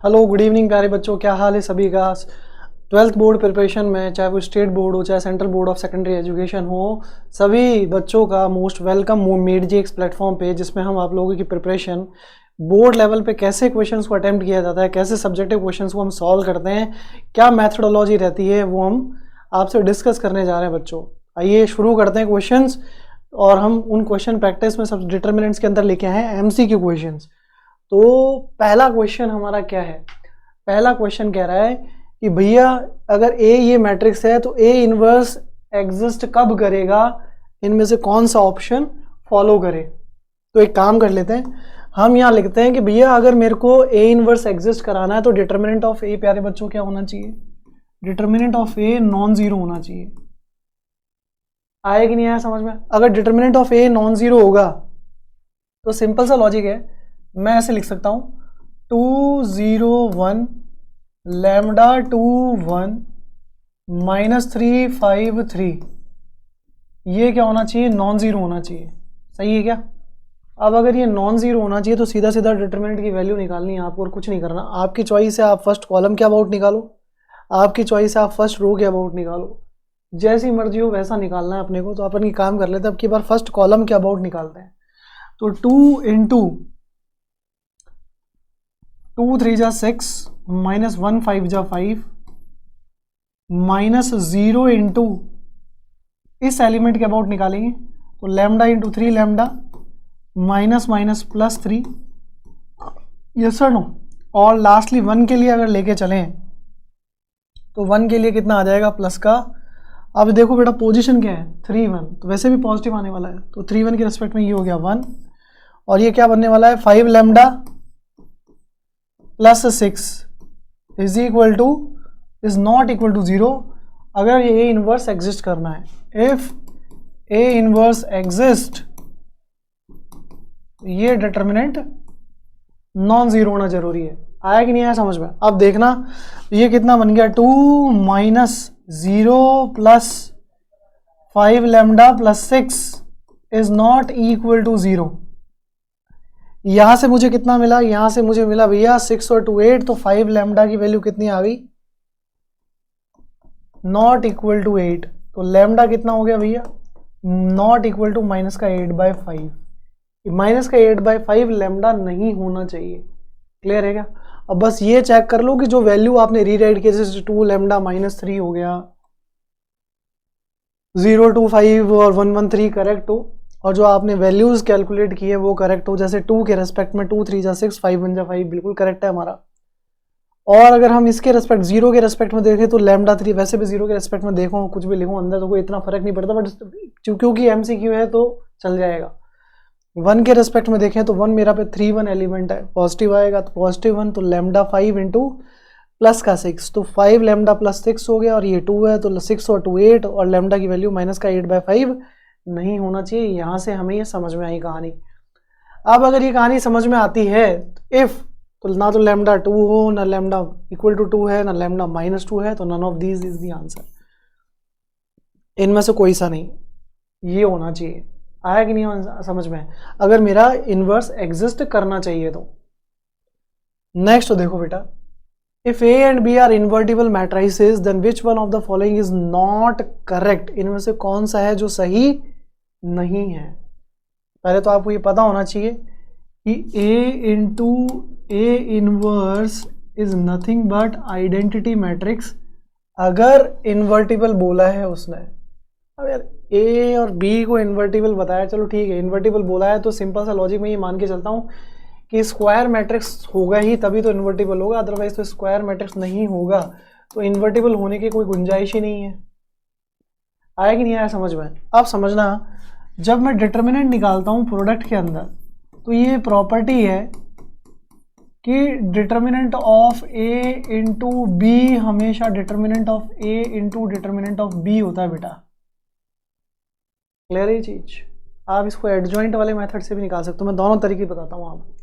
Hello good evening प्यारे बच्चों, क्या हाल है सभी का। ट्वेल्थ बोर्ड प्रिपरेशन में, चाहे वो स्टेट बोर्ड हो चाहे central board of secondary education हो, सभी बच्चों का मोस्ट वेलकम मेडजीएक्स प्लेटफॉर्म पे, जिसमें हम आप लोगों की प्रिपरेशन बोर्ड लेवल पे कैसे क्वेश्चंस को अटेम्प्ट किया जाता है, कैसे सब्जेक्टिव क्वेश्चंस को हम सॉल्व करते हैं, क्या मैथडोलॉजी रहती है, वो हम आपसे डिस्कस करने जा रहे हैं बच्चों। आइए शुरू करते हैं क्वेश्चंस, और हम उन क्वेश्चन प्रैक्टिस में सब डिटर्मिनेंट्स के अंदर लेके आए हैं एमसीक्यू क्वेश्चंस। तो पहला क्वेश्चन हमारा क्या है? पहला क्वेश्चन कह रहा है कि भैया अगर ए ये मैट्रिक्स है तो ए इनवर्स एग्जिस्ट कब करेगा, इनमें से कौन सा ऑप्शन फॉलो करे। तो एक काम कर लेते हैं, हम यहाँ लिखते हैं कि भैया अगर मेरे को ए इनवर्स एग्जिस्ट कराना है तो डिटर्मिनेंट ऑफ ए, प्यारे बच्चों, क्या होना चाहिए? Determinant of a non zero होना चाहिए। आया कि नहीं आया समझ में? अगर determinant of a non zero होगा तो सिंपल सा लॉजिक है, मैं ऐसे लिख सकता हूं 2 0 1 लैम्डा 2 1 -3 5 3, ये क्या होना चाहिए? नॉन जीरो होना चाहिए। सही है क्या? अब अगर ये नॉन जीरो होना चाहिए तो सीधा सीधा डिटर्मिनेंट की वैल्यू निकालनी है आपको, और कुछ नहीं करना। आपकी चॉइस है, आप फर्स्ट कॉलम के अबाउट निकालो, आपकी चॉइस है आप फर्स्ट रो के अबाउट निकालो, जैसी मर्जी हो वैसा निकालना है अपने को। तो अपन ये काम कर लेते हैं, अब की बार फर्स्ट कॉलम के अबाउट निकालते हैं। तो 2 इंटू 2 3 जा 6 -1 5 जा 5 -0 इंटू इस एलिमेंट के अबाउट निकालेंगे तो lambda into 3 lambda -+3, yes sir no. और लास्टली 1 के लिए अगर लेके चलें तो 1 के लिए कितना आ जाएगा? प्लस का। अब देखो बेटा पोजीशन क्या है? 3 1, तो वैसे भी पॉजिटिव आने वाला है, तो 3 1 के रेस्पेक्ट में ये हो गया 1, और ये क्या बनने वाला है? 5 lambda +6 is equal to, is not equal to 0 अगर ये ए इनवर्स एग्जिस्ट करना है। इफ ए इनवर्स एग्जिस्ट, ये डिटर्मिनेंट नॉन जीरो होना जरूरी है। आया कि नहीं आया समझ में? अब देखना ये कितना बन गया? 2 -0 + 5 lambda +6 is not equal to 0। यहां से मुझे कितना मिला? यहां से मुझे मिला भैया 6 और 2 8, तो 5 लैम्डा की वैल्यू कितनी आ गई? Not equal to 8। तो लैम्डा कितना हो गया भैया? Not equal to -8/5। -8/5 लैम्डा नहीं होना चाहिए। क्लियर है क्या? अब बस ये चेक कर लो कि जो वैल्यू आपने रीराइट किया, जैसे 2 लैम्डा -3 हो गया, 0 2 5 और 1 1 3 करेक्ट हो, और जो आपने वैल्यूज कैलकुलेट की है वो करेक्ट हो। जैसे 2 के रेस्पेक्ट में 2 3 जा 6 5 1 जा 5 बिल्कुल करेक्ट है हमारा। और अगर हम इसके रेस्पेक्ट 0 के रेस्पेक्ट में देखें तो लैम्डा 3, वैसे भी 0 के रेस्पेक्ट में देखो कुछ भी लिखो अंदर तो कोई इतना फर्क नहीं पड़ता, बट क्योंकि एमसीक्यू है तो चल जाएगा। 1 के रेस्पेक्ट में देखें तो 1 मेरा पे 3 1 एलिमेंट है, पॉजिटिव आएगा तो +1, तो लैम्डा 5 इंटू प्लस का 6, तो 5 लैम्डा +6 हो गया, और ये 2 है तो 6 और 2 8, और लैम्डा की वैल्यू -8/5 नहीं होना चाहिए। यहां से हमें ये समझ में आई कहानी। अब अगर ये कहानी समझ में आती है, इफ तो ना तो लैम्डा 2 हो, ना लैम्डा इक्वल टू 2 है, ना लैम्डा -2 है, तो none of these is the answer. इनमें से कोई सा नहीं, ये होना चाहिए। आया कि नहीं समझ में? अगर मेरा इनवर्स एग्जिस्ट करना चाहिए तो। नेक्स्ट तो देखो बेटा, if A and B are invertible matrices then which one of the following is not correct. इनमें से कौन सा है जो सही नहीं है? पहले तो आपको ये पता होना चाहिए कि A into A inverse is nothing but identity matrix, अगर इन्वर्टिबल बोला है उसने। अब यार ए और बी को इन्वर्टिबल बताया, चलो ठीक है, इन्वर्टिबल बोला है तो सिंपल सा लॉजिक में ये मान के चलता हूँ कि स्क्वायर मैट्रिक्स होगा ही तभी तो इन्वर्टिबल होगा, अदरवाइज तो स्क्वायर मैट्रिक्स नहीं होगा तो इन्वर्टिबल होने की कोई गुंजाइश ही नहीं है। आया कि नहीं आया समझ में? अब समझना, जब मैं डिटर्मिनेंट निकालता हूँ प्रोडक्ट के अंदर तो ये प्रॉपर्टी है कि determinant of A into B हमेशा determinant of A into determinant of B होता है बेटा। क्लियर है ये चीज? आप इसको एडजॉइंट वाले मेथड से भी निकाल सकते हो, मैं दोनों तरीके बताता हूँ आपको।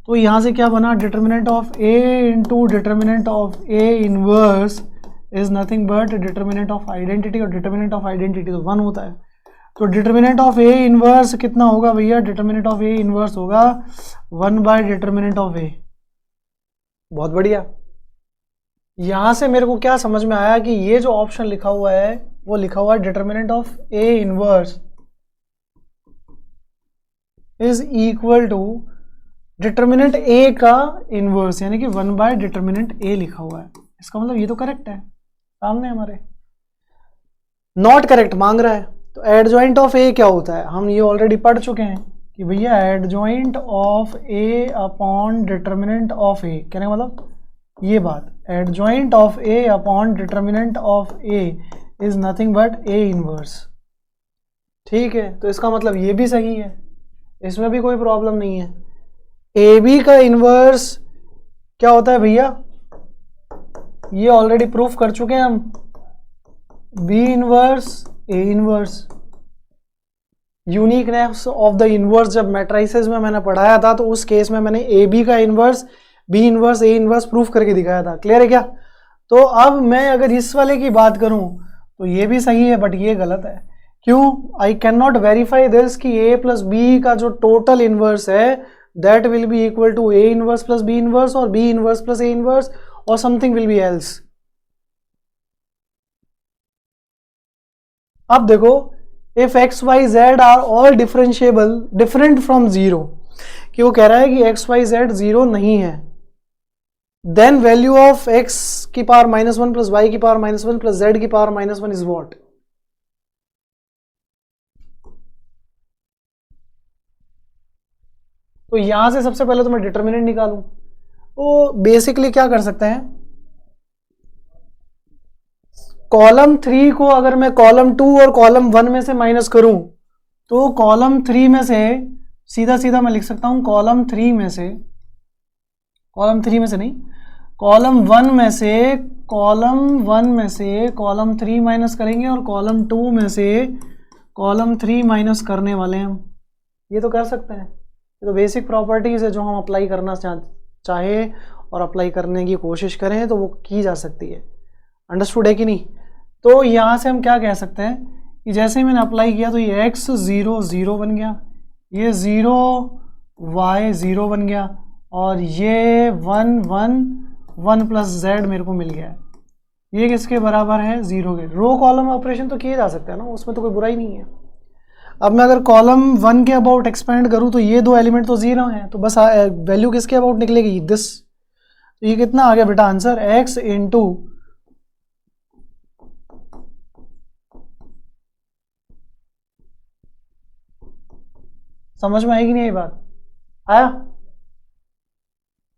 तो यहाँ से क्या बना? Determinant of A into determinant of A inverse is nothing but determinant of identity, और डिटर्मिनेंट ऑफ आइडेंटिटी तो 1 होता है। तो डिटर्मिनेंट ऑफ ए इनवर्स कितना होगा भैया? डिटर्मिनेंट ऑफ ए इनवर्स होगा 1 बाय डिटर्मिनेंट ऑफ ए। बहुत बढ़िया। यहां से मेरे को क्या समझ में आया कि ये जो ऑप्शन लिखा हुआ है वो लिखा हुआ है determinant of A inverse is equal to determinant A का इनवर्स, यानी कि 1 बाय डिटर्मिनेंट ए लिखा हुआ है। इसका मतलब ये तो करेक्ट है, सामने हमारे। नॉट करेक्ट मांग रहा है, तो एडजॉइंट ऑफ ए क्या होता है, हम ये ऑलरेडी पढ़ चुके हैं कि भैया adjoint of A upon determinant of A, कहने का मतलब ये बात, adjoint of A upon determinant of A is nothing but A inverse. ठीक है, तो इसका मतलब ये भी सही है, इसमें भी कोई प्रॉब्लम नहीं है। ए बी का इनवर्स क्या होता है भैया, ये ऑलरेडी प्रूफ कर चुके हैं हम, B inverse A inverse. Uniqueness of the inverse जब मैट्राइसेस में मैंने पढ़ाया था तो उस केस में मैंने ए बी का inverse B inverse A inverse proof करके दिखाया था। क्लियर है क्या? तो अब मैं अगर इस वाले की बात करूं तो ये भी सही है बट ये गलत है। क्यों? I can not verify this कि ए प्लस बी का जो टोटल इनवर्स है that will be equal to A inverse plus B inverse और B inverse plus A inverse और समथिंग विल बी एल्स। अब देखो, if X Y Z are all differentiable different from zero, कि वो कह रहा है कि एक्स वाई जेड जीरो नहीं है, देन वैल्यू ऑफ एक्स की पावर -1 प्लस वाई की पावर -1 प्लस जेड की पावर -1 इज व्हाट? तो यहां से सबसे पहले तो मैं डिटर्मिनेंट निकालूं, तो बेसिकली क्या कर सकते हैं, कॉलम 3 को अगर मैं कॉलम 2 और कॉलम 1 में से माइनस करूं तो कॉलम 3 में से सीधा सीधा मैं लिख सकता हूं कॉलम 3 में से नहीं, कॉलम 1 में से कॉलम 3 माइनस करेंगे और कॉलम 2 में से कॉलम 3 माइनस करने वाले हैं हम। ये तो कर सकते हैं, ये तो बेसिक प्रॉपर्टीज है जो हम अप्लाई करना चाहे और अप्लाई करने की कोशिश करें तो वो की जा सकती है। अंडरस्टूड है कि नहीं? तो यहाँ से हम क्या कह सकते हैं कि जैसे ही मैंने अप्लाई किया तो ये x 0 0 बन गया, ये 0 y 0 बन गया और ये 1 1 1 प्लस z मेरे को मिल गया है। ये किसके बराबर है? 0 के। रो कॉलम ऑपरेशन तो किए जा सकते हैं ना, उसमें तो कोई बुराई नहीं है। अब मैं अगर कॉलम 1 के अबाउट एक्सपेंड करूँ तो ये दो एलिमेंट तो 0 हैं, तो बस वैल्यू किसके अबाउट निकलेगी? दिस। तो ये कितना आ गया बेटा आंसर? x इंटू समझ में आएगी नहीं ये बात? आया?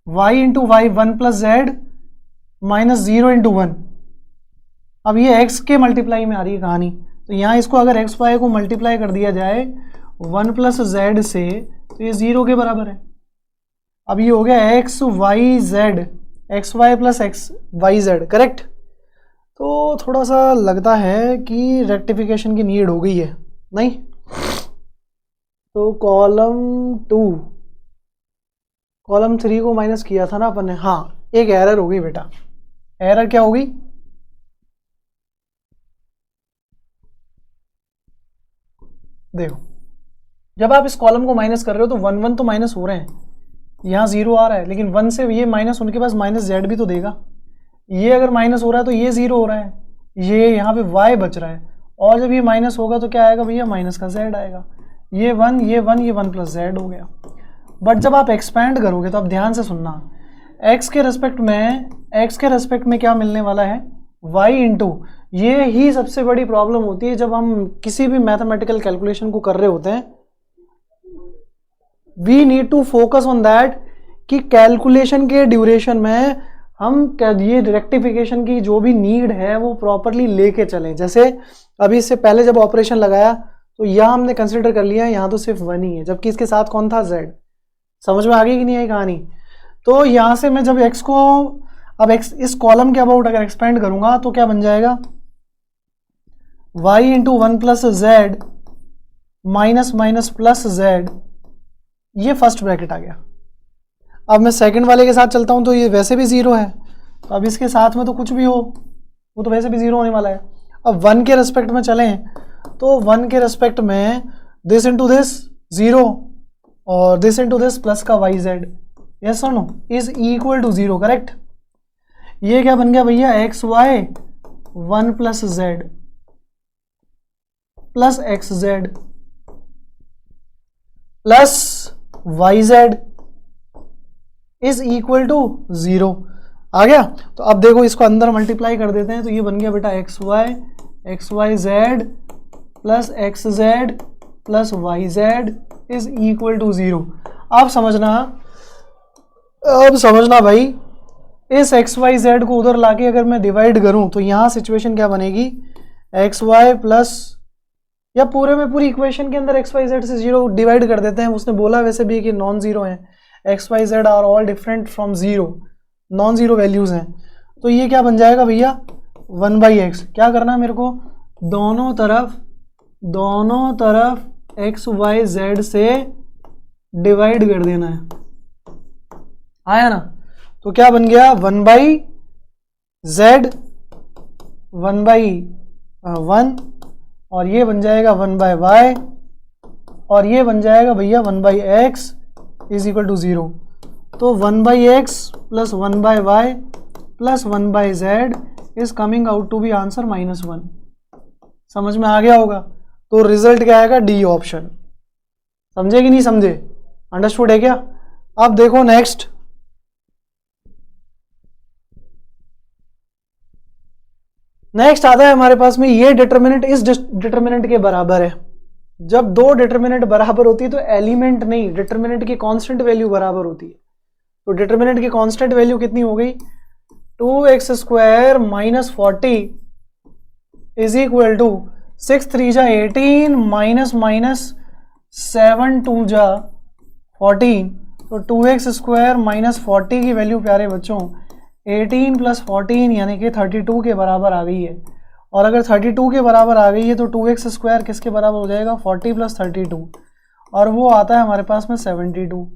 y into y 1 plus z minus 0 into 1। अब ये x के मल्टीप्लाई में आ रही है कहानी, तो यहाँ इसको अगर x y को मल्टीप्लाई कर दिया जाए 1 प्लस जेड से तो ये 0 के बराबर है। अब ये हो गया x Y z, x y plus x Y z, correct? तो थोड़ा सा लगता है कि रेक्टिफिकेशन की नीड हो गई है, नहीं? तो कॉलम 2 कॉलम 3 को माइनस किया था ना अपन ने, हाँ एक एरर हो गई बेटा। एरर क्या हो गई? देखो, जब आप इस कॉलम को माइनस कर रहे हो तो 1 1 तो माइनस हो रहे हैं, यहाँ 0 आ रहा है, लेकिन 1 से ये माइनस उनके पास माइनस जेड भी तो देगा। ये अगर माइनस हो रहा है तो ये 0 हो रहा है, ये यहाँ पे y बच रहा है, और जब ये माइनस होगा तो क्या आएगा भैया? माइनस का z आएगा। ये 1 ये 1 ये 1 प्लस जेड हो गया। बट जब आप एक्सपैंड करोगे तो आप ध्यान से सुनना, x के रेस्पेक्ट में क्या मिलने वाला है? y इंटू, ये ही सबसे बड़ी प्रॉब्लम होती है जब हम किसी भी मैथमेटिकल कैलकुलेशन को कर रहे होते हैं। We need to focus on that कि कैलकुलेशन के ड्यूरेशन में हम ये रेक्टिफिकेशन की जो भी नीड है वो प्रॉपरली लेके चलें। जैसे अभी इससे पहले जब ऑपरेशन लगाया तो यहाँ हमने कंसिडर कर लिया, यहाँ तो सिर्फ 1 ही है, जबकि इसके साथ कौन था? z। समझ में आ गई कि नहीं आई कहानी? तो यहाँ से मैं जब x को अब x इस कॉलम के अबाउट अगर एक्सपेंड करूंगा तो क्या बन जाएगा? y into 1 plus z minus minus plus Z, ये फर्स्ट ब्रैकेट आ गया। अब मैं सेकंड वाले के साथ चलता हूं तो ये वैसे भी 0 है, तो अब इसके साथ में तो कुछ भी हो वो तो वैसे भी 0 होने वाला है। अब 1 के रेस्पेक्ट में चलें तो 1 के रेस्पेक्ट में दिस इंटू दिस 0 और दिस इंटू दिस प्लस का वाई जेड, यस और no, is equal to 0, correct. ये क्या बन गया भैया, x y 1 plus z plus x z plus y z is equal to 0 आ गया। तो अब देखो इसको अंदर मल्टीप्लाई कर देते हैं, तो ये बन गया बेटा x Y z plus x z plus y z is equal to 0। अब समझना भाई, इस एक्स वाई जेड को उधर लाके अगर मैं डिवाइड करूं तो यहां सिचुएशन क्या बनेगी, एक्स वाई प्लस, या पूरे में पूरी इक्वेशन के अंदर एक्स वाई जेड से 0 डिवाइड कर देते हैं। उसने बोला वैसे भी कि नॉन जीरो है, x Y Z are all different from zero, non zero values हैं। तो ये क्या बन जाएगा भैया 1/x। क्या करना है मेरे को, दोनों तरफ एक्स वाई जेड से डिवाइड कर देना है, आया ना। तो क्या बन गया 1/z 1/1 और ये बन जाएगा 1/y और ये बन जाएगा भैया 1/x इज इक्वल टू 0। तो 1/x plus 1/y plus 1/z is coming out to be answer -1। समझ में आ गया होगा। तो रिजल्ट क्या आएगा, डी ऑप्शन। समझे कि नहीं समझे, अंडरस्टूड है क्या। अब देखो नेक्स्ट, आता है हमारे पास में, ये डिटर्मिनेंट इस डिटर्मिनेंट के बराबर है। जब दो डिटर्मिनेंट बराबर होती है तो एलिमेंट नहीं, डिटर्मिनेंट की कांस्टेंट वैल्यू बराबर होती है। तो डिटर्मिनेंट की कांस्टेंट वैल्यू कितनी हो गई, 2x square minus 40 is equal to 6 3 जा 18 माइनस 7 2 जा 14। तो 2x स्क्वायर माइनस 40 की वैल्यू प्यारे बच्चों 18 प्लस 14 यानी कि 32 के बराबर आ गई है। और अगर 32 के बराबर आ गई है तो 2x स्क्वायर किसके बराबर हो जाएगा, 40 प्लस 32, और वो आता है हमारे पास में 72।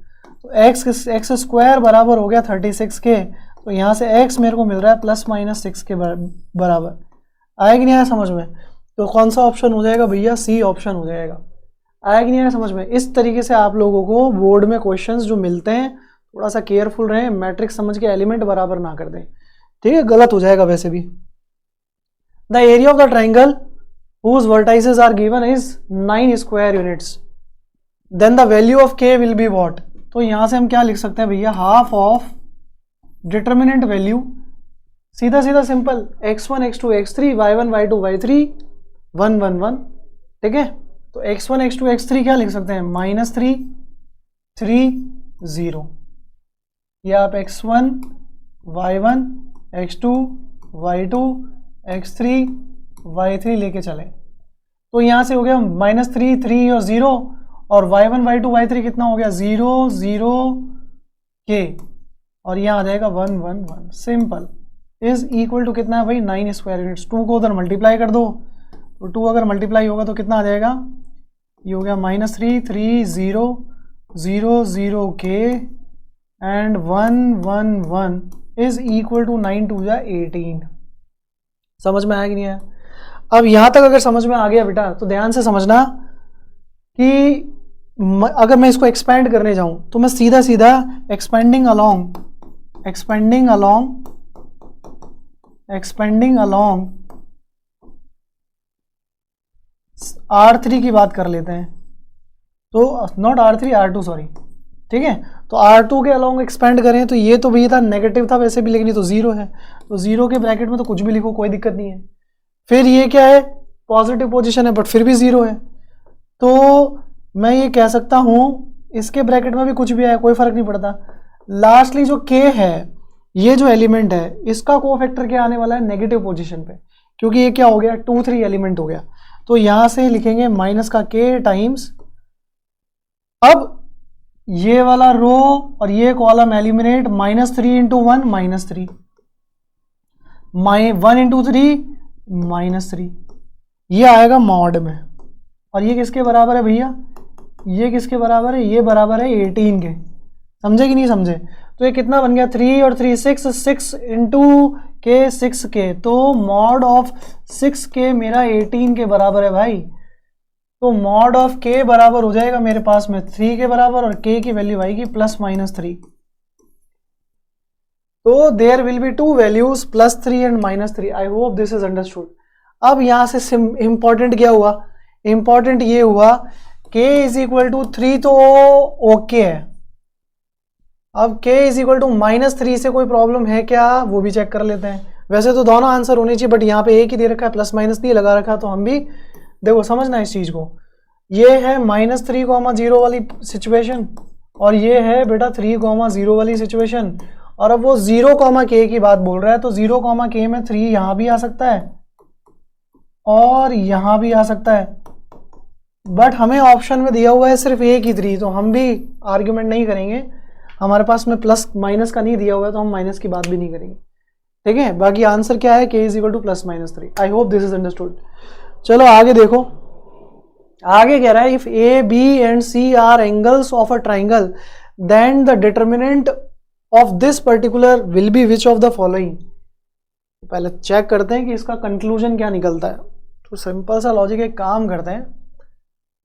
तो x स्क्वायर बराबर हो गया 36 के। तो यहाँ से x मेरे को मिल रहा है प्लस माइनस 6 के बराबर। आया कि नहीं आया समझ में। तो कौन सा ऑप्शन हो जाएगा भैया, सी ऑप्शन हो जाएगा। आया कि नहीं आया समझ में। इस तरीके से आप लोगों को बोर्ड में क्वेश्चंस जो मिलते हैं थोड़ा सा केयरफुल रहें, मैट्रिक्स समझ के एलिमेंट बराबर ना कर दें, ठीक है, गलत हो जाएगा वैसे भी। The area of the triangle whose vertices are given is 9 square units, then the value of k will be what। तो यहां से हम क्या लिख सकते हैं भैया, हाफ ऑफ डिटर्मिनेंट वैल्यू, सीधा सीधा simple, x1 x2 x3 y1 y2 y3 1 1 1, ठीक है। तो x1 x2 x3 क्या लिख सकते हैं, -3 3 0, या आप x1 y1 x2 y2 x3 y3 लेके चले। तो यहां से हो गया -3 3 और 0, और y1 y2 y3 कितना हो गया 0 0 k, और यहाँ आ जाएगा 1 1 1, सिंपल, इज इक्वल टू कितना है भाई 9 स्क्वायर यूनिट्स। 2 को उधर मल्टीप्लाई कर दो, तो 2 अगर मल्टीप्लाई होगा तो कितना आ जाएगा, ये हो गया -3 3 0 0 0 k and 1 1 1 is equal to 9 2 जा 18। समझ में आया कि नहीं आया। अब यहां तक अगर समझ में आ गया बेटा तो ध्यान से समझना कि अगर मैं इसको एक्सपेंड करने जाऊं तो मैं सीधा सीधा एक्सपेंडिंग अलोंग R3 की बात कर लेते हैं। तो नॉट R3 R2 सॉरी, ठीक है। तो R2 के अलोंग एक्सपेंड करें तो ये तो भैया था नेगेटिव था वैसे भी, लेकिन ये तो 0 है, तो 0 के ब्रैकेट में तो कुछ भी लिखो कोई दिक्कत नहीं है। फिर ये क्या है, पॉजिटिव पोजीशन है बट फिर भी 0 है, तो मैं ये कह सकता हूं इसके ब्रैकेट में भी कुछ भी आए कोई फर्क नहीं पड़ता। लास्टली जो k है, ये जो एलिमेंट है इसका कोफैक्टर क्या आने वाला है, नेगेटिव पोजीशन पे, क्योंकि ये क्या हो गया 2 3 एलिमेंट हो गया। तो यहां से लिखेंगे माइनस का k टाइम्स, अब ये वाला रो और ये कॉलम एलिमिनेट, -3 × 1 -3, 1 × 3 -3, ये आएगा मॉड में। और ये किसके बराबर है भैया, ये किसके बराबर है, ये बराबर है 18 के। समझे कि नहीं समझे। तो ये कितना बन गया 3 और 3 6 6 × k 6k, तो मॉड ऑफ 6k मेरा 18 के बराबर है भाई। तो मॉड ऑफ k बराबर हो जाएगा मेरे पास में 3 के बराबर, और k की वैल्यू आएगी +-3। तो there will be two values +3 and -3। I hope this is understood. अब यहां से इंपॉर्टेंट क्या हुआ, इंपॉर्टेंट ये हुआ k = 3 तो ओके है। अब k = -3 से कोई प्रॉब्लम है क्या, वो भी चेक कर लेते हैं। वैसे तो दोनों आंसर होने चाहिए, बट यहाँ पे एक ही दे रखा है, प्लस माइनस नहीं लगा रखा, तो हम भी देखो समझना इस चीज को। ये है -3,0 वाली सिचुएशन और ये है बेटा 3,0 वाली सिचुएशन। और अब वो 0,k की बात बोल रहा है, तो 0,k में 3 यहाँ भी आ सकता है और यहाँ भी आ सकता है, बट हमें ऑप्शन में दिया हुआ है सिर्फ एक ही 3, तो हम भी आर्ग्यूमेंट नहीं करेंगे। हमारे पास में प्लस माइनस का नहीं दिया हुआ है, तो हम माइनस की बात भी नहीं करेंगे, ठीक है। बाकी आंसर क्या है, k = +-3। I hope this is understood. चलो आगे देखो, आगे कह रहा है if A B and C are angles of a triangle then the determinant of this particular will be which of the following. पहले चेक करते हैं कि इसका कंक्लूजन क्या निकलता है। तो सिंपल सा लॉजिक एक काम करते हैं,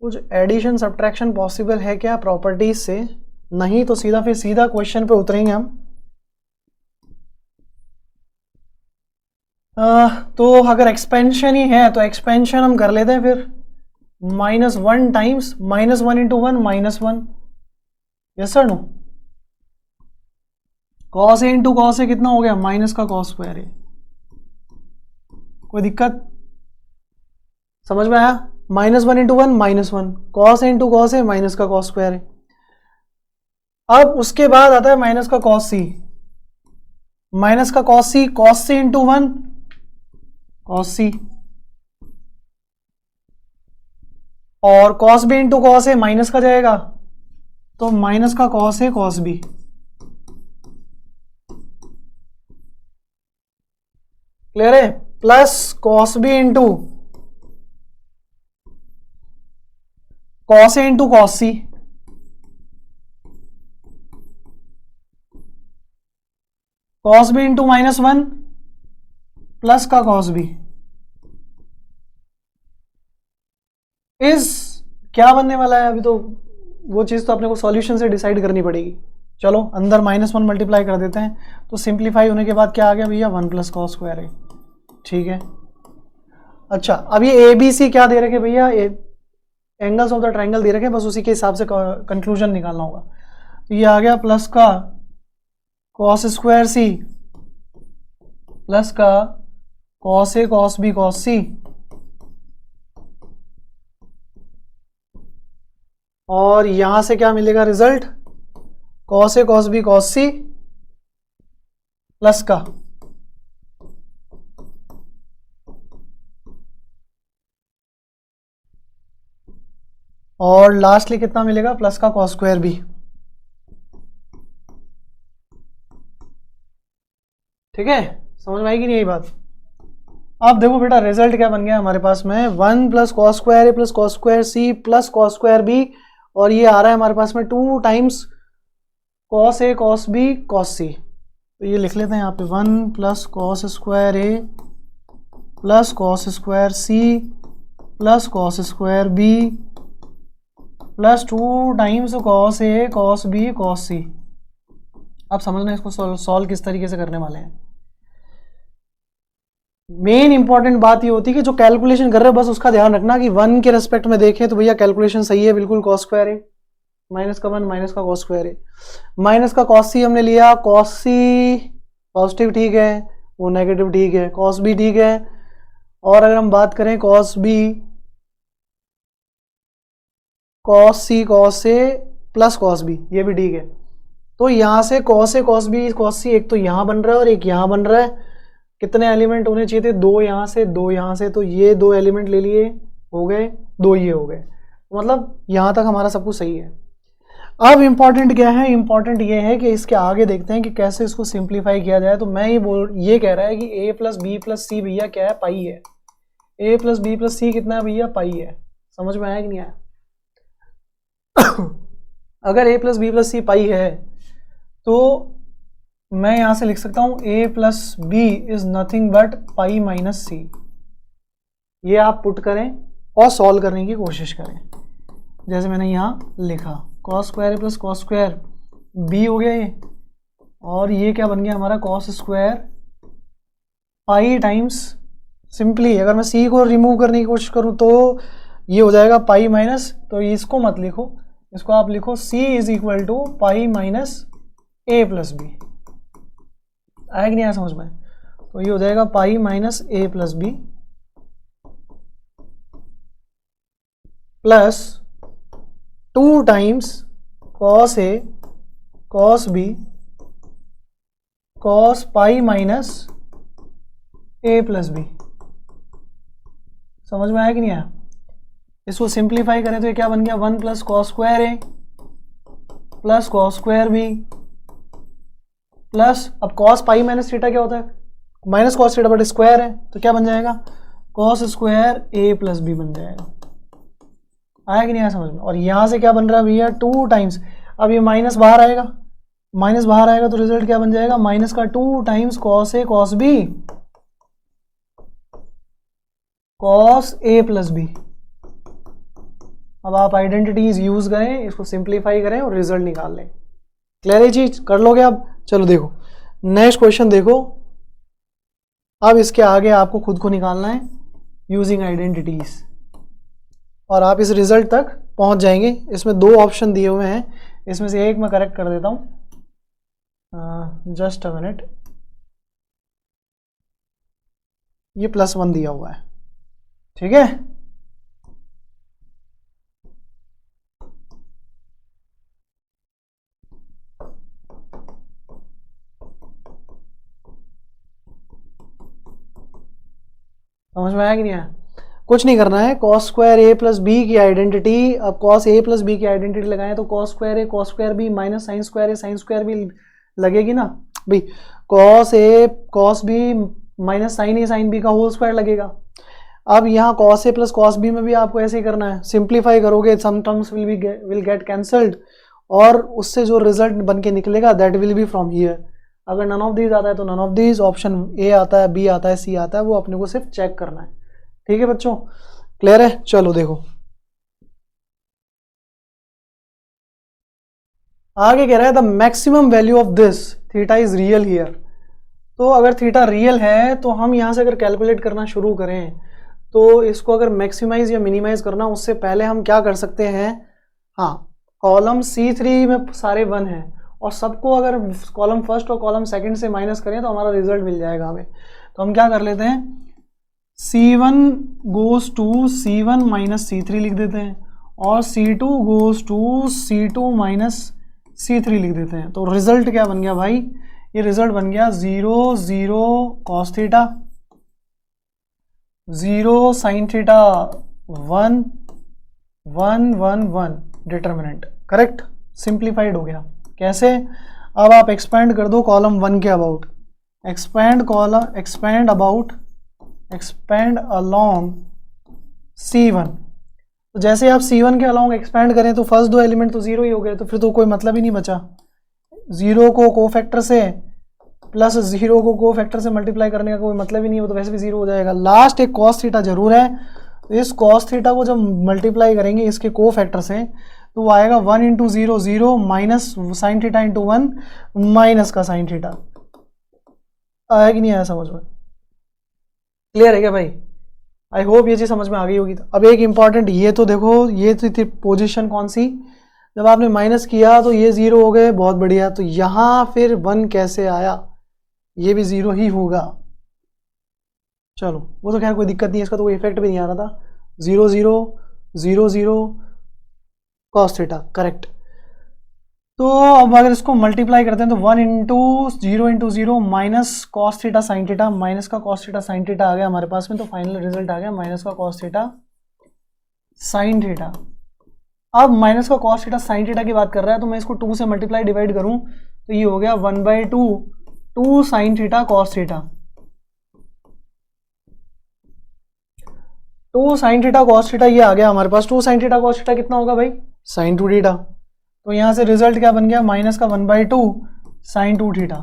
कुछ एडिशन सब्ट्रैक्शन पॉसिबल है क्या प्रॉपर्टीज से, नहीं तो सीधा क्वेश्चन पे उतरेंगे हम। तो अगर एक्सपेंशन ही है तो एक्सपेंशन हम कर लेते हैं फिर। -1 times -1 × 1 -1, yes sir no. cos A × cos A कितना हो गया, माइनस का cos स्क्वायर है। कोई दिक्कत समझ में आया? -1 × 1 -1, cos A × cos A minus का cos स्क्वायर है। अब उसके बाद आता है माइनस का cos C, माइनस का cos C, cos C × 1 cos C, और cos B × cos A minus का जाएगा, तो माइनस का cos A cos B। Clear है? Plus cos B × cos A × cos C, cos B × -1 plus का cos B इस क्या बनने वाला है। अभी तो वो चीज़ तो अपने को सॉल्यूशन से डिसाइड करनी पड़ेगी। चलो अंदर -1 मल्टीप्लाई कर देते हैं, तो सिंप्लीफाई होने के बाद क्या आ गया भैया, 1 + cos स्क्वायर है, ठीक है। अच्छा अब ये ABC क्या दे रखे भैया, एंगल्स ऑफ द ट्राइंगल दे रखे, बस उसी के हिसाब से कंक्लूजन निकालना होगा। तो ये आ गया प्लस का cos स्क्वायर C प्लस का cos A cos B cos C, और यहां से क्या मिलेगा result, cos A cos B cos C plus का और लास्टली कितना मिलेगा, प्लस का cos स्क्वायर B, ठीक है। समझ में आएगी नहीं यही बात। अब देखो बेटा रिजल्ट क्या बन गया हमारे पास में, 1 + cos square A + cos square C plus cos square B, और ये आ रहा है हमारे पास में 2 times cos A cos B cos C। तो ये लिख लेते हैं यहाँ पे 1 + cos square A plus cos square C plus cos square B plus 2 times cos A cos B cos C। अब समझना इसको सॉल्व किस तरीके से करने वाले हैं। मेन इंपॉर्टेंट बात ये होती है कि जो कैलकुलेशन कर रहे हो बस उसका ध्यान रखना कि 1 के रेस्पेक्ट में देखें तो भैया कैलकुलेशन सही है बिल्कुल, cos स्क्वायर है, माइनस का 1 माइनस का cos स्क्वायर है, माइनस का cos C हमने लिया, cos C पॉजिटिव ठीक है, वो नेगेटिव ठीक है, cos B ठीक है, और अगर हम बात करें cos B cos C cos A plus cos B ये भी ठीक है। तो यहाँ से cos A cos B cos C एक तो यहाँ बन रहा है और एक यहाँ बन रहा है। कितने एलिमेंट होने चाहिए थे, 2 यहाँ से 2 यहाँ से, तो ये 2 एलिमेंट ले लिए, हो गए 2, ये हो गए, मतलब यहाँ तक हमारा सब कुछ सही है। अब इम्पॉर्टेंट क्या है, इम्पॉर्टेंट ये है कि इसके आगे देखते हैं कि कैसे इसको सिंप्लीफाई किया जाए। तो मैं ये कह रहा है कि A + B + C भैया क्या है, पाई है। A + B + C कितना है भैया, पाई है। समझ में आया कि नहीं आया? अगर A + B + C पाई है तो मैं यहां से लिख सकता हूं A + B is nothing but pi - C। ये आप पुट करें और सॉल्व करने की कोशिश करें, जैसे मैंने यहां लिखा cos square A + cos square B हो गया ये, और ये क्या बन गया हमारा cos square pi times, simply अगर मैं सी को रिमूव करने की कोशिश करूँ तो ये हो जाएगा पाई माइनस, तो इसको मत लिखो, इसको आप लिखो C is equal to pi minus A plus B. आया कि नहीं आया समझ में? तो ये हो जाएगा pi minus A plus B plus 2 times cos A cos B cos pi minus A plus B. समझ में आया कि नहीं आया? इसको सिंप्लीफाई करें तो ये क्या बन गया 1 plus cos square A plus cos square B plus, अब कॉस पाई माइनस थीटा क्या होता है, minus cos theta but square है, तो क्या बन जाएगा cos square A plus B बन जाएगा। आया कि नहीं आया समझ में? और यहां से क्या बन रहा है भैया 2 टाइम्स, अब ये माइनस बाहर आएगा, माइनस बाहर आएगा तो रिजल्ट क्या बन जाएगा माइनस का 2 times cos A cos B cos A plus B. अब आप आइडेंटिटीज यूज करें, इसको सिंप्लीफाई करें और रिजल्ट निकाल लें। क्लियर है चीज? कर लोगे अब? चलो देखो नेक्स्ट क्वेश्चन देखो। अब इसके आगे आपको खुद को निकालना है यूजिंग आइडेंटिटीज और आप इस रिजल्ट तक पहुंच जाएंगे। इसमें 2 ऑप्शन दिए हुए हैं, इसमें से एक मैं करेक्ट कर देता हूं, जस्ट अ मिनट। ये +1 दिया हुआ है, ठीक है। समझ में आया कि नहीं आया? कुछ नहीं करना है, cos square A plus B की आइडेंटिटी, अब कॉस ए प्लस बी की आइडेंटिटी लगाएं तो cos square A cos square B minus sine square A sine square B लगेगी ना भाई, cos A cos B minus sine A sine B का whole square लगेगा। अब यहाँ cos A plus cos B में भी आपको ऐसे ही करना है, सिंप्लीफाई करोगे some terms will get cancelled और उससे जो रिजल्ट बन के निकलेगा that will be from here. अगर नन ऑफ दीज आता है तो none of these, option A आता है, बी आता है, सी आता है, वो अपने को सिर्फ चेक करना है। ठीक है बच्चों, क्लियर है? चलो देखो आगे कह रहा है the maximum value of this theta is real here. तो अगर थीटा रियल है तो हम यहां से अगर कैलकुलेट करना शुरू करें तो इसको अगर मैक्सिमाइज या मिनिमाइज करना, उससे पहले हम क्या कर सकते हैं, हाँ कॉलम C3 में सारे 1 हैं और सबको अगर कॉलम फर्स्ट और कॉलम सेकंड से माइनस करें तो हमारा रिजल्ट मिल जाएगा हमें। तो हम क्या कर लेते हैं, C1 goes to C1 minus C3 लिख देते हैं और C2 goes to C2 minus C3 लिख देते हैं। तो रिजल्ट क्या बन गया भाई, ये रिजल्ट बन गया 0 0 cos theta 0 sine theta 1 1 1 1 determinant. Correct, simplified हो गया। कैसे? अब आप एक्सपेंड कर दो कॉलम 1 के अबाउट, एक्सपेंड अलोंग C1। तो जैसे आप C1 के अलोंग एक्सपेंड करें तो फर्स्ट 2 एलिमेंट तो 0 ही हो गए, तो फिर तो कोई मतलब ही नहीं बचा। 0 को कोफैक्टर से प्लस 0 को कोफैक्टर से मल्टीप्लाई करने का कोई मतलब ही नहीं, वो तो वैसे भी 0 हो जाएगा। लास्ट एक कॉस थीटा जरूर है, तो इस कॉस थीटा को जब मल्टीप्लाई करेंगे इसके कोफैक्टर से तो वो आएगा 1 into 0 0 minus sine theta into 1 minus का साइन थीटा। आया कि नहीं आया समझ में? क्लियर है क्या भाई? आई होप ये चीज समझ में आ गई होगी। तो अब एक इंपॉर्टेंट ये तो देखो, ये थी पोजीशन कौन सी, जब आपने माइनस किया तो ये 0 हो गए, बहुत बढ़िया। तो यहां फिर 1 कैसे आया, ये भी 0 ही होगा। चलो वो तो खैर कोई दिक्कत नहीं है, इसका तो कोई इफेक्ट भी नहीं आ रहा था। 0 0 0 0 कॉस थीटा, करेक्ट। तो अब अगर इसको मल्टीप्लाई करते हैं तो 1 into 0 minus cos theta sine theta, minus का कॉस थीटा साइन थीटा आ गया हमारे पास में, तो फाइनल रिजल्ट आ गया माइनस का कॉस थीटा साइन थीटा। अब माइनस का कॉस थीटा साइन थीटा की बात कर रहा है तो मैं इसको 2 से मल्टीप्लाई डिवाइड करूं तो ये हो गया 1/2 2 sine theta cos theta. 2 sine theta cos theta ये आ गया हमारे पास। 2 साइन थीटा कॉस थीटा कितना होगा भाई, साइन 2 थीटा। तो यहां से रिजल्ट क्या बन गया, माइनस का 1/2 साइन 2 थीटा।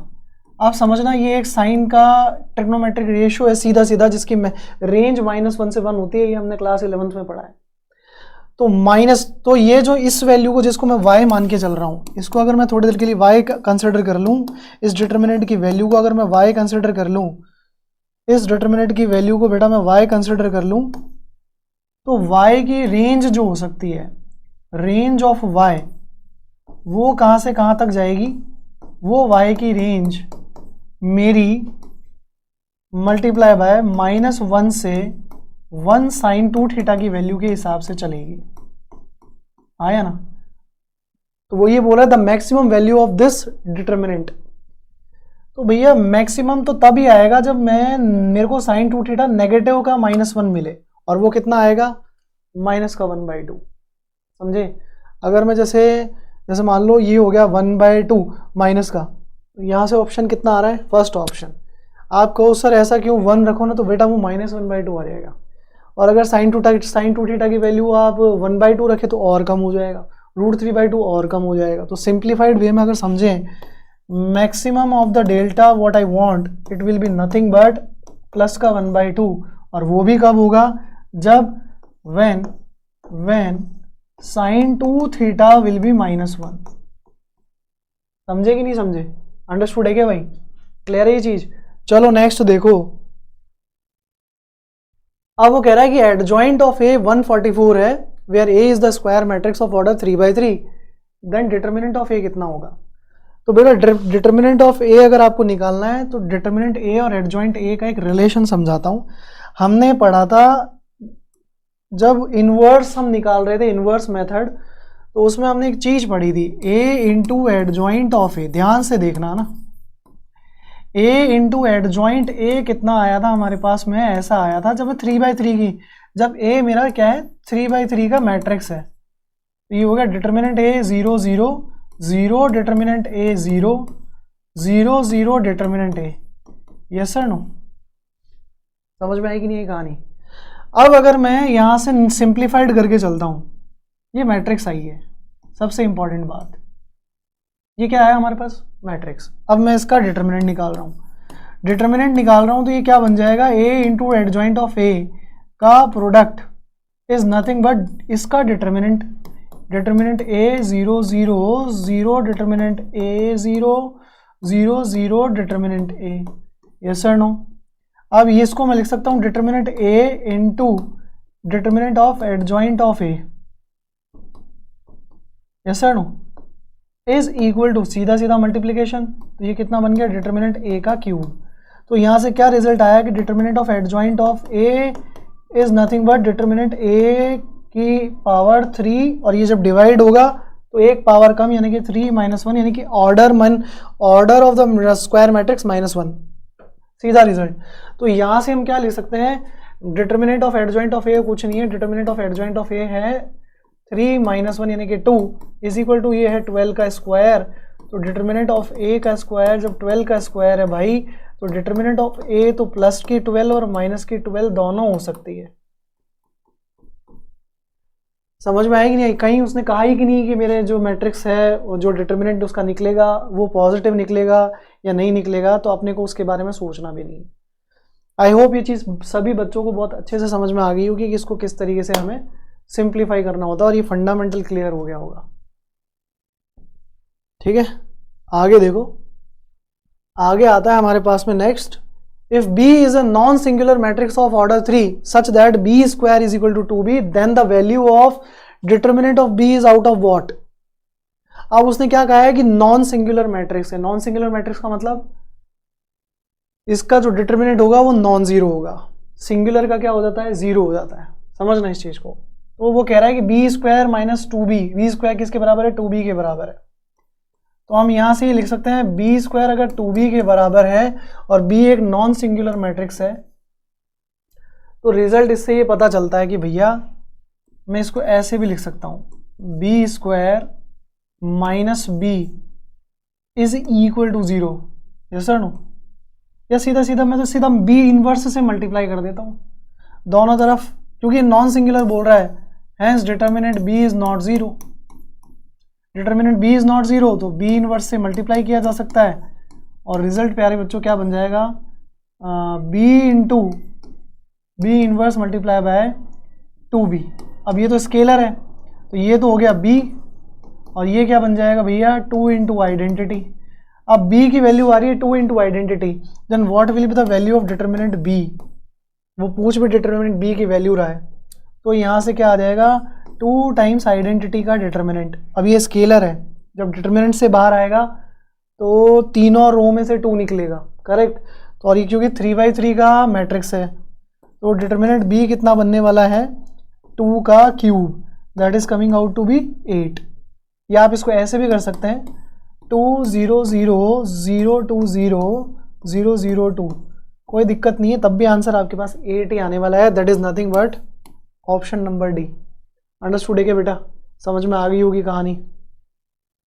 आप समझना ये एक साइन का ट्रिग्नोमेट्रिक रेशियो है सीधा सीधा, जिसकी रेंज -1 से 1 होती है, ये हमने क्लास 11th में पढ़ा है। तो माइनस, तो ये जो इस वैल्यू को जिसको मैं y मान के चल रहा हूँ, इसको अगर मैं थोड़ी देर के लिए y कंसिडर कर लूँ, इस डिटर्मिनेंट की वैल्यू को अगर मैं y कंसिडर कर लूँ, इस डिटर्मिनेंट की वैल्यू को बेटा मैं y कंसिडर कर लूँ, तो y की रेंज जो हो सकती है, रेंज ऑफ y, वो कहाँ से कहाँ तक जाएगी, वो y की रेंज मेरी मल्टीप्लाई बाय -1 से 1 sin 2 थीटा की वैल्यू के हिसाब से चलेगी। आया ना? तो वो ये बोला the maximum value of this determinant. तो भैया मैक्सिमम तो तभी आएगा जब मेरे को sin 2 थीटा नेगेटिव का -1 मिले, और वो कितना आएगा, -1/2। समझे? अगर मैं जैसे मान लो ये हो गया 1/2 माइनस का, तो यहाँ से ऑप्शन कितना आ रहा है, फर्स्ट ऑप्शन। आप कहो सर ऐसा क्यों, 1 रखो ना, तो बेटा वो -1/2 आ जाएगा। और अगर sin 2 थीटा की वैल्यू आप 1/2 रखे तो और कम हो जाएगा, √3/2 और कम हो जाएगा। तो सिंप्लीफाइड वे में अगर समझें, maximum of the delta what I want it will be nothing but plus का 1/2, और वो भी कब होगा, जब when sin 2 theta will be -1। समझे कि नहीं समझे? अंडरस्टूड है क्या भाई? क्लियर है ये चीज? चलो नेक्स्ट देखो। अब वो कह रहा है कि एडजॉइंट ऑफ ए 144 है, where A is the square matrix of order 3/3, then determinant of A कितना होगा। तो बेटा डिटर्मिनेंट ऑफ ए अगर आपको निकालना है, तो डिटर्मिनेंट ए और एडजॉइंट ए का एक रिलेशन समझाता हूं। हमने पढ़ा था जब इनवर्स हम निकाल रहे थे, इनवर्स मेथड, तो उसमें हमने एक चीज पढ़ी थी, ए इंटू एडजॉइंट ऑफ ए। ध्यान से देखना ना, ए इंटू एडजॉइंट ए कितना आया था हमारे पास में, ऐसा आया था जब 3/3 की, जब ए मेरा क्या है 3/3 का मैट्रिक्स है। तो ये हो गया determinant A 0 0 0, determinant A 0 0 0, determinant A. Yes sir no? समझ में आई कि नहीं ये कहानी? अब अगर मैं यहाँ से सिंप्लीफाइड करके चलता हूँ, ये मैट्रिक्स आई है, सबसे इंपॉर्टेंट बात, ये क्या है हमारे पास, मैट्रिक्स। अब मैं इसका डिटर्मिनेंट निकाल रहा हूँ, तो ये क्या बन जाएगा, A into adjoint of A का प्रोडक्ट इज नथिंग बट इसका determinant A 0 0 0, determinant A 0 0 0, determinant A. Yes sir no? अब ये इसको मैं लिख सकता हूँ determinant A into determinant of adjoint of A. Yes sir no? Is equal to सीधा सीधा मल्टीप्लीकेशन, तो ये कितना बन गया, डिटर्मिनेंट ए का क्यूब। तो यहाँ से क्या रिजल्ट आया कि determinant of adjoint of A is nothing but determinant A की पावर 3, और ये जब डिवाइड होगा तो एक पावर कम, यानी कि 3 - 1, यानी कि order of the square matrix -1, सीधा रिजल्ट। तो यहाँ से हम क्या लिख सकते हैं, डिटर्मिनेंट ऑफ एडजॉइंट ऑफ ए कुछ नहीं है, डिटर्मिनेंट ऑफ एडजॉइंट ऑफ ए है 3 - 1 यानी कि 2 इज इक्वल टू ये है 12 का स्क्वायर। तो डिटर्मिनेंट ऑफ ए का स्क्वायर जब 12 का स्क्वायर है भाई, तो डिटर्मिनेंट ऑफ ए तो प्लस की 12 और माइनस की 12 दोनों हो सकती है। समझ में आएगी नहीं? कहीं उसने कहा ही कि नहीं कि मेरे जो मैट्रिक्स है वो जो डिटर्मिनेंट उसका निकलेगा वो पॉजिटिव निकलेगा या नहीं निकलेगा, तो अपने को उसके बारे में सोचना भी नहीं। आई होप ये चीज़ सभी बच्चों को बहुत अच्छे से समझ में आ गई होगी कि इसको किस तरीके से हमें सिंप्लीफाई करना होता है, और ये फंडामेंटल क्लियर हो गया होगा। ठीक है, आगे देखो, आगे आता है हमारे पास में next, if B is a non-singular matrix of order 3 such that B square is equal to 2B, then the value of determinant of B is out of what? अब उसने क्या कहा है कि नॉन सिंगुलर मैट्रिक्स है। Non singular matrix का मतलब इसका जो डिटर्मिनेंट होगा वो नॉन जीरो होगा, सिंगुलर का क्या हो जाता है, जीरो हो जाता है। समझना इस चीज को। तो वो कह रहा है कि B square minus 2B, B square किसके बराबर है, 2B के बराबर है। तो हम यहां से ये लिख सकते हैं B स्क्वायर अगर 2B के बराबर है और B एक नॉन सिंगुलर मैट्रिक्स है, तो रिजल्ट इससे ये पता चलता है कि भैया मैं इसको ऐसे भी लिख सकता हूं, B square minus B is equal to 0। Yes sir no? या सीधा सीधा मैं तो सीधा B इनवर्स से मल्टीप्लाई कर देता हूं दोनों तरफ, क्योंकि नॉन सिंगुलर बोल रहा है, hence determinant B is not zero. Determinant B is not zero, तो B इनवर्स से मल्टीप्लाई किया जा सकता है, और रिजल्ट प्यारे बच्चों क्या बन जाएगा, B into B inverse multiply by 2B। अब ये तो स्केलर है, तो ये तो हो गया b, और ये क्या बन जाएगा भैया 2 इंटू आइडेंटिटी। अब b की वैल्यू आ रही है 2 into identity, then what will be the value of determinant b। वो पूछ में डिटर्मिनेंट b की वैल्यू रहा है, तो यहाँ से क्या आ जाएगा 2 टाइम्स आइडेंटिटी का डिटर्मिनेंट। अब ये स्केलर है, जब डिटर्मिनेंट से बाहर आएगा तो तीनों रो में से 2 निकलेगा, करेक्ट। तो और ये क्योंकि 3/3 का मैट्रिक्स है, तो डिटर्मिनेंट b कितना बनने वाला है 2 का cube, that is coming out to be 8। या आप इसको ऐसे भी कर सकते हैं 2 0 0 0 2 0 0 0 2, कोई दिक्कत नहीं है, तब भी आंसर आपके पास 8 ही आने वाला है। That is nothing but option number D. Understood है क्या बेटा? समझ में आ गई होगी कहानी,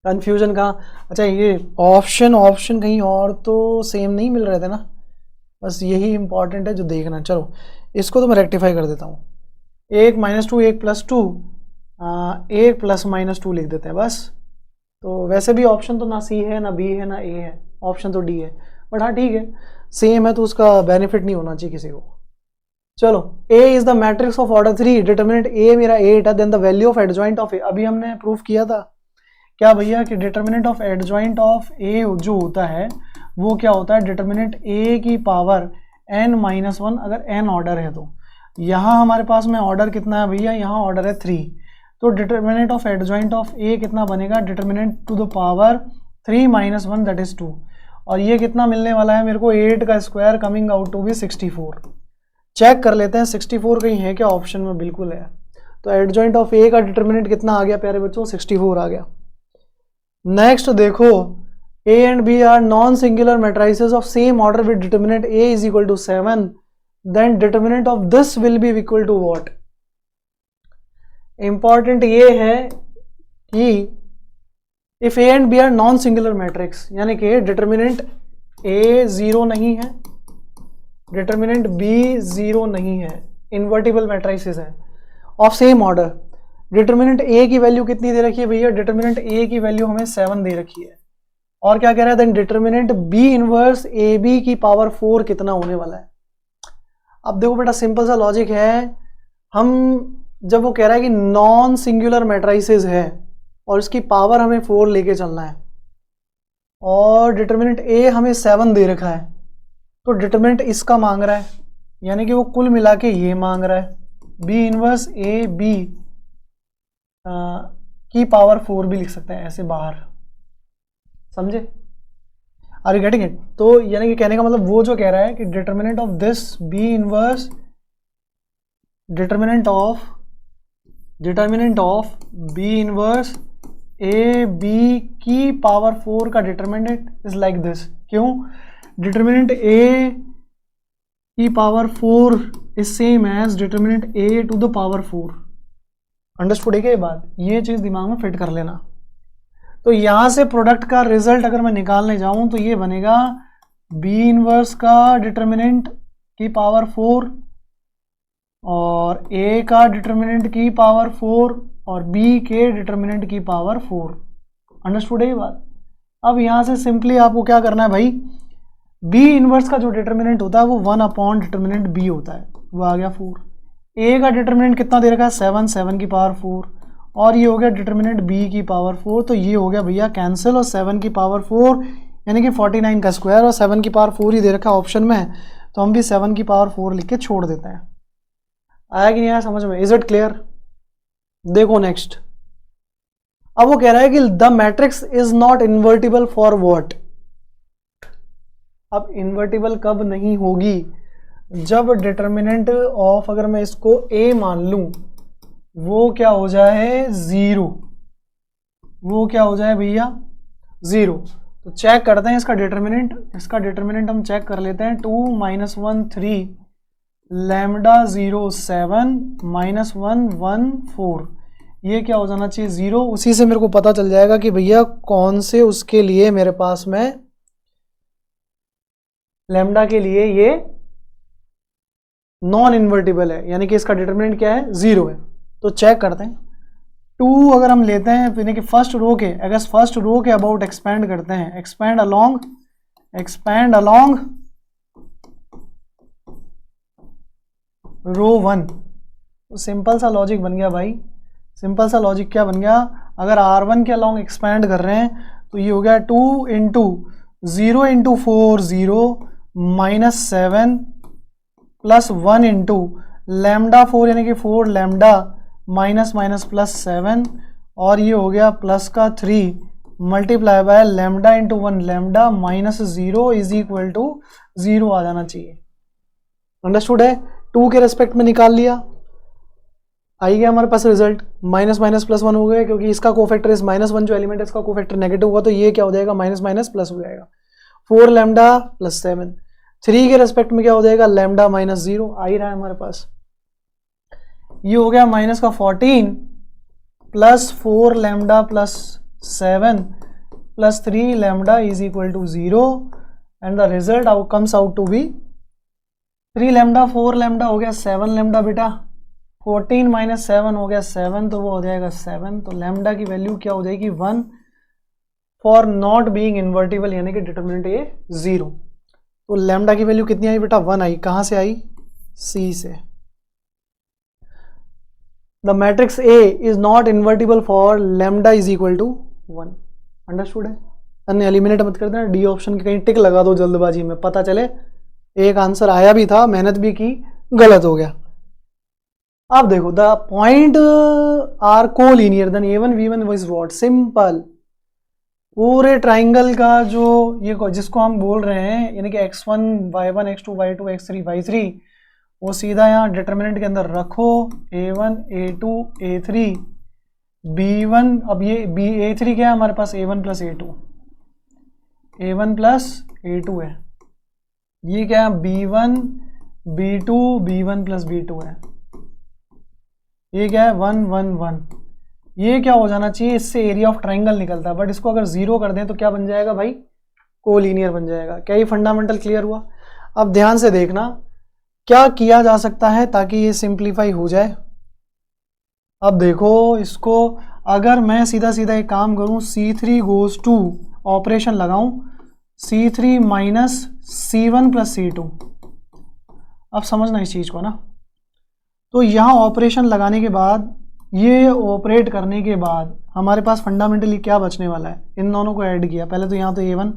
कंफ्यूजन कहाँ? अच्छा ये ऑप्शन कहीं और तो सेम नहीं मिल रहे थे ना, बस यही इंपॉर्टेंट है जो देखना। चलो इसको तो मैं रेक्टिफाई कर देता हूँ, 1 - 2 1 + 2 1 ± 2 लिख देते हैं बस। तो वैसे भी ऑप्शन तो ना सी है ना बी है ना ए है, ऑप्शन तो डी है, बट हाँ ठीक है, सेम है तो उसका बेनिफिट नहीं होना चाहिए किसी को। चलो A is the matrix of order 3, determinant A मेरा 8 है, then the value of adjoint of A। अभी हमने प्रूफ किया था क्या भैया कि determinant of adjoint of A जो होता है वो क्या होता है, डिटर्मिनेंट A की पावर n-1 अगर n ऑर्डर है। तो यहाँ हमारे पास में ऑर्डर कितना है भैया, यहाँ ऑर्डर है 3, तो determinant of adjoint of A कितना बनेगा, determinant to the power 3 - 1 that is 2, और ये कितना मिलने वाला है मेरे को 8 का square coming out to be 64। Check कर लेते हैं 64 कहीं है क्या ऑप्शन में, बिल्कुल है। तो एडजॉइंट ऑफ A का डिटर्मिनेंट कितना आ गया प्यारे बच्चों, 64 आ गया। नेक्स्ट देखो A and B are non singular matrices of same order with determinant A is equal to 7, then determinant of this will be equal to what. Important ये है कि if A and B are non singular matrix, यानी कि determinant A 0 नहीं है, determinant B 0 नहीं है, invertible matrices है of same order. Determinant A की वैल्यू कितनी दे रखी है भैया, डिटर्मिनेंट A की वैल्यू हमें 7 दे रखी है, और क्या कह रहा है then determinant B inverse AB की पावर 4 कितना होने वाला है। अब देखो बेटा सिंपल सा लॉजिक है, हम जब वो कह रहा है कि नॉन सिंगुलर मैट्रिसेस है और इसकी पावर हमें 4 लेके चलना है, और डिटर्मिनेंट A हमें 7 दे रखा है, तो डिटर्मिनेंट इसका मांग रहा है, यानी कि वो कुल मिला के ये मांग रहा है, B इनवर्स AB की पावर 4 भी लिख सकते हैं ऐसे बाहर, समझे? Are you getting it? तो यानी कि कहने का मतलब वो जो कह रहा है कि determinant of this B inverse determinant of B inverse AB की पावर 4 का डिटर्मिनेंट इज लाइक दिस। क्यों? डिटर्मिनेंट A की power 4 is same as determinant A to the power 4। Understood है क्या ये बात? ये चीज दिमाग में फिट कर लेना। तो यहां से प्रोडक्ट का रिजल्ट अगर मैं निकालने जाऊं तो ये बनेगा B इनवर्स का डिटर्मिनेंट की पावर 4 और A का डिटर्मिनेंट की पावर 4 और B के डिटर्मिनेंट की पावर 4। अंडरस्टूड है ये बात? अब यहां से सिंपली आपको क्या करना है भाई, B इनवर्स का जो डिटर्मिनेंट होता है वो 1 डिटर्मिनेंट B होता है, वो आ गया 4। A का डिटर्मिनेंट कितना दे रखा है 7 की पावर 4, और ये हो गया डिटर्मिनेंट B की पावर 4, तो ये हो गया भैया कैंसिल, और 7 की पावर 4 यानी कि 49 का स्क्वायर, और 7 की पावर 4 ही दे रखा है ऑप्शन में, तो हम भी 7 की पावर 4 लिख के छोड़ देते हैं। आया कि नहीं आया समझ में? Is it clear? देखो नेक्स्ट, अब वो कह रहा है कि the matrix is not invertible for what. अब इन्वर्टिबल कब नहीं होगी, जब डिटर्मिनेंट ऑफ, अगर मैं इसको A मान लूं, वो क्या हो जाए 0, वो क्या हो जाए भैया 0। तो चेक करते हैं इसका डिटर्मिनेंट हम चेक कर लेते हैं, 2 - 1 3 लैम्डा 0 7 -1 1 4, ये क्या हो जाना चाहिए 0। उसी से मेरे को पता चल जाएगा कि भैया कौन से उसके लिए मेरे पास में लैम्डा के लिए ये नॉन इन्वर्टिबल है, यानी कि इसका डिटर्मिनेंट क्या है 0 है। तो चेक करते हैं 2 अगर हम लेते हैं, यानी कि फर्स्ट रो के अबाउट एक्सपेंड करते हैं, एक्सपेंड अलोंग रो 1, तो सिंपल सा लॉजिक बन गया भाई, सिंपल सा लॉजिक क्या बन गया, अगर R1 के अलॉन्ग एक्सपैंड कर रहे हैं तो ये हो गया 2 into 0 into 4 0 minus 7 plus 1 into lambda 4 यानी कि 4 लैम्डा माइनस माइनस प्लस 7 और ये हो गया प्लस का 3 multiply by lambda into 1 lambda minus 0 is equal to 0 आ जाना चाहिए। अंडरस्टूड है? 2 के रेस्पेक्ट में निकाल लिया, आई गया हमारे पास रिजल्ट, माइनस माइनस प्लस 1 हो गया क्योंकि इसका कोफैक्टर इस -1 जो एलिमेंट है इसका कोफैक्टर नेगेटिव होगा तो ये क्या हो जाएगा, माइनस माइनस प्लस हो जाएगा। 4 लैम्डा प्लस 7, 3 के रेस्पेक्ट में क्या हो जाएगा, लैम्डा माइनस 0 आ ही रहा है हमारे पास। ये हो गया माइनस का 14 plus 4 lambda plus 7 plus 3 lambda is equal to 0 and the result comes out to be 3 lambda 4 lambda हो गया 7 लैम्डा बेटा, 14 माइनस 7 हो गया 7 तो वो हो जाएगा 7, तो लैम्डा की वैल्यू क्या हो जाएगी 1 फॉर नॉट बीइंग इन्वर्टिबल यानी कि डिटर्मिनेंट ए 0। तो लैम्डा की वैल्यू कितनी आई बेटा, 1 आई। कहां से आई, सी से। The matrix A is not invertible for lambda is equal to 1। Understood है? अन्य एलिमिनेट मत कर देना, डी ऑप्शन की कहीं टिक लगा दो जल्दबाजी में, पता चले एक आंसर आया भी था, मेहनत भी की, गलत हो गया। अब देखो द पॉइंट आर को linear then a1 v1 is what, simple. पूरे ट्राइंगल का जो ये जिसको हम बोल रहे हैं यानी कि x1 y1 x2 y2 x3 y3 वो सीधा यहाँ डिटर्मिनेंट के अंदर रखो, a1 a2 a3 b1। अब ये a3 क्या है हमारे पास, a1 प्लस a2 है। ये क्या है, b1 b2 b1 plus b2 है। ये क्या है 1 1 1। ये क्या हो जाना चाहिए, इससे एरिया ऑफ ट्राइंगल निकलता है, बट इसको अगर 0 कर दें तो क्या बन जाएगा भाई, कोलिनियर बन जाएगा। क्या ये फंडामेंटल क्लियर हुआ? अब ध्यान से देखना क्या किया जा सकता है ताकि ये सिंप्लीफाई हो जाए। अब देखो इसको अगर मैं सीधा सीधा एक काम करूं, C3 गोज टू ऑपरेशन लगाऊं C3 minus C1 plus C2। अब समझना इस चीज को ना, तो यहाँ ऑपरेशन लगाने के बाद ये ऑपरेट करने के बाद हमारे पास फंडामेंटली क्या बचने वाला है, इन दोनों को ऐड किया। पहले तो यहाँ तो a1,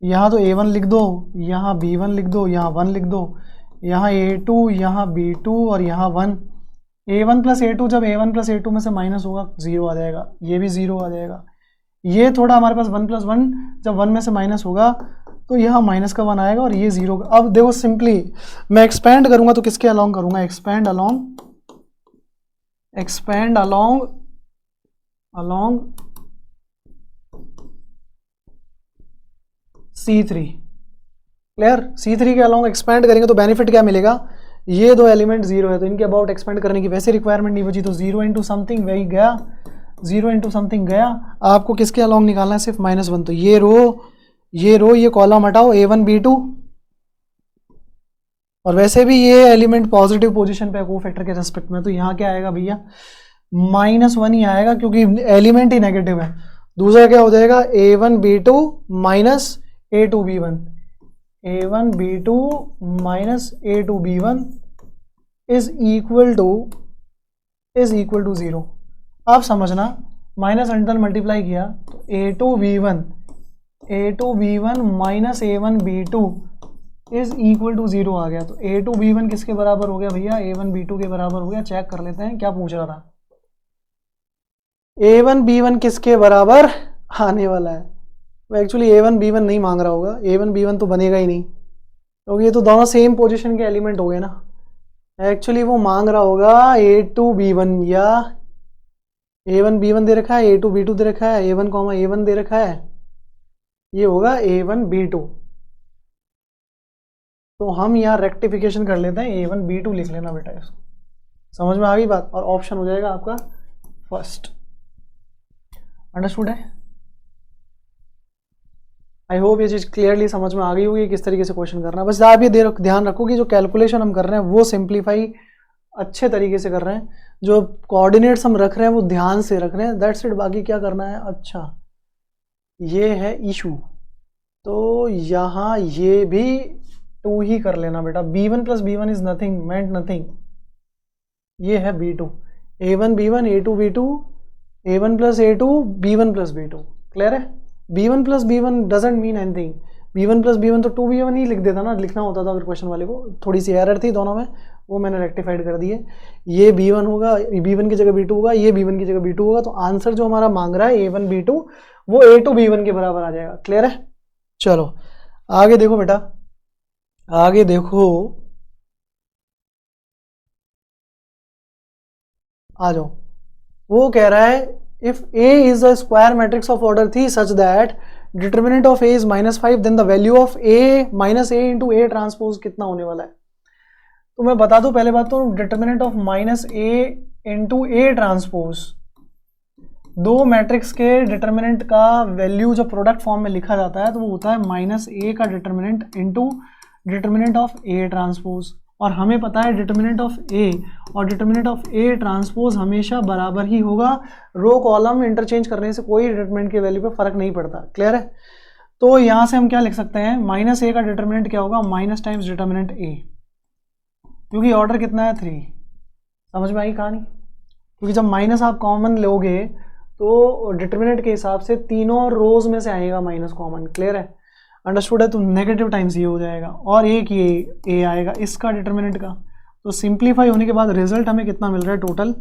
यहाँ तो a1 लिख दो, यहाँ b1 लिख दो, यहाँ 1 लिख दो, यहाँ a2, यहाँ b2 और यहाँ 1। a1 प्लस a2 जब a1 प्लस a2 में से माइनस होगा 0 आ जाएगा, ये भी 0 आ जाएगा। ये थोड़ा हमारे पास 1 प्लस 1 जब 1 में से माइनस होगा तो यहाँ माइनस का 1 आएगा और ये 0। अब देखो सिंपली मैं एक्सपैंड करूंगा तो किसके अलॉन्ग करूंगा, expand along C3। Clear? C3 के अलॉन्ग एक्सपैंड करेंगे तो बेनिफिट क्या मिलेगा, ये दो एलिमेंट 0 है तो इनके अबाउट एक्सपेंड करने की वैसे रिक्वायरमेंट नहीं बची, तो 0 इंटू समथिंग वही गया, 0 इंटू समथिंग गया। आपको किसके अलॉन्ग निकालना है, सिर्फ -1। तो ये रो ये कॉलम हटाओ a1 b2, और वैसे भी ये एलिमेंट पॉजिटिव पोजीशन पे है कोफैक्टर के रेस्पेक्ट में, तो यहाँ क्या आएगा भैया, -1 ही आएगा क्योंकि एलिमेंट ही नेगेटिव है। दूसरा क्या हो जाएगा, a1 b2 minus a2 b1, a1 b2 minus a2 b1 is equal to 0। आप समझना, माइनस अंडर मल्टीप्लाई किया तो a2 b1 minus a1 b2 is equal to 0 आ गया। तो a2 b1 किसके बराबर हो गया भैया, a1 b2 के बराबर हो गया। चेक कर लेते हैं क्या पूछ रहा था, a1 b1 किसके बराबर आने वाला है। वो एक्चुअली a1 b1 नहीं मांग रहा होगा, a1 b1 तो बनेगा ही नहीं क्योंकि ये तो दोनों सेम पोजीशन के एलिमेंट हो गए ना। एक्चुअली वो मांग रहा होगा a2 b1, या a1 b1 दे रखा है, a2 b2 दे रखा है, a1 a1 दे रखा है, ये होगा a1 b2। तो हम यहाँ रेक्टिफिकेशन कर लेते हैं, a1 b2 लिख लेना बेटा, इसको समझ में आ गई बात, और ऑप्शन हो जाएगा आपका फर्स्ट। अंडरस्टूड है? आई होप ये चीज़ क्लियरली समझ में आ गई होगी किस तरीके से क्वेश्चन करना है। बस आप ये ध्यान रखो कि जो कैलकुलेशन हम कर रहे हैं वो सिंप्लीफाई अच्छे तरीके से कर रहे हैं, जो कोऑर्डिनेट्स हम रख रहे हैं वो ध्यान से रख रहे हैं, दैट्स इट। बाकी क्या करना है, अच्छा ये है इशू, तो यहाँ ये भी 2 ही कर लेना बेटा। b1 plus b1 is nothing, meant nothing, ये है B2, A1 B1 A2 B2 A1 plus A2 B1 plus B2, clear है। B1 plus B1 doesn't mean anything, B1 plus B1 तो 2B1 ही लिख देता ना, लिखना होता था फिर क्वेश्चन वाले को, थोड़ी सी एरर थी दोनों में, वो मैंने रेक्टिफाइड कर दी है। ये B1 होगा, B1 की जगह B2 होगा, ये B1 की जगह B2 होगा, तो आंसर जो हमारा मांग रहा है A1 B2 वो A2 B1 के बराबर आ जाएगा, क्लियर है। चलो आगे देखो बेटा, आगे देखो, आ जाओ। वो कह रहा है if A is the square matrix of order 3 such that determinant of A is -5 then the value of A minus A into A transpose कितना होने वाला है। तो मैं बता दूं पहले बात तो, determinant of -A into A transpose, दो मैट्रिक्स के डिटर्मिनेंट का वैल्यू जब प्रोडक्ट फॉर्म में लिखा जाता है तो वो होता है -A का determinant into determinant of A transpose, और हमें पता है डिटर्मिनेंट ऑफ A और डिटर्मिनेंट ऑफ A ट्रांसपोज हमेशा बराबर ही होगा, रो कॉलम इंटरचेंज करने से कोई डिटर्मिनेंट के वैल्यू पे फर्क नहीं पड़ता, क्लियर है। तो यहाँ से हम क्या लिख सकते हैं, -A का डिटर्मिनेंट क्या होगा, माइनस टाइम्स डिटर्मिनेंट A, क्योंकि ऑर्डर कितना है 3, समझ में आई कहानी। क्योंकि जब माइनस आप कॉमन लोगे तो डिटर्मिनेंट के हिसाब से तीनों रोज में से आएगा माइनस कॉमन, क्लियर है, अंडरस्टूड है। तो नेगेटिव टाइम्स ये हो जाएगा और एक ये ए आएगा इसका डिटर्मिनेंट का, तो सिंप्लीफाई होने के बाद रिजल्ट हमें कितना मिल रहा है total,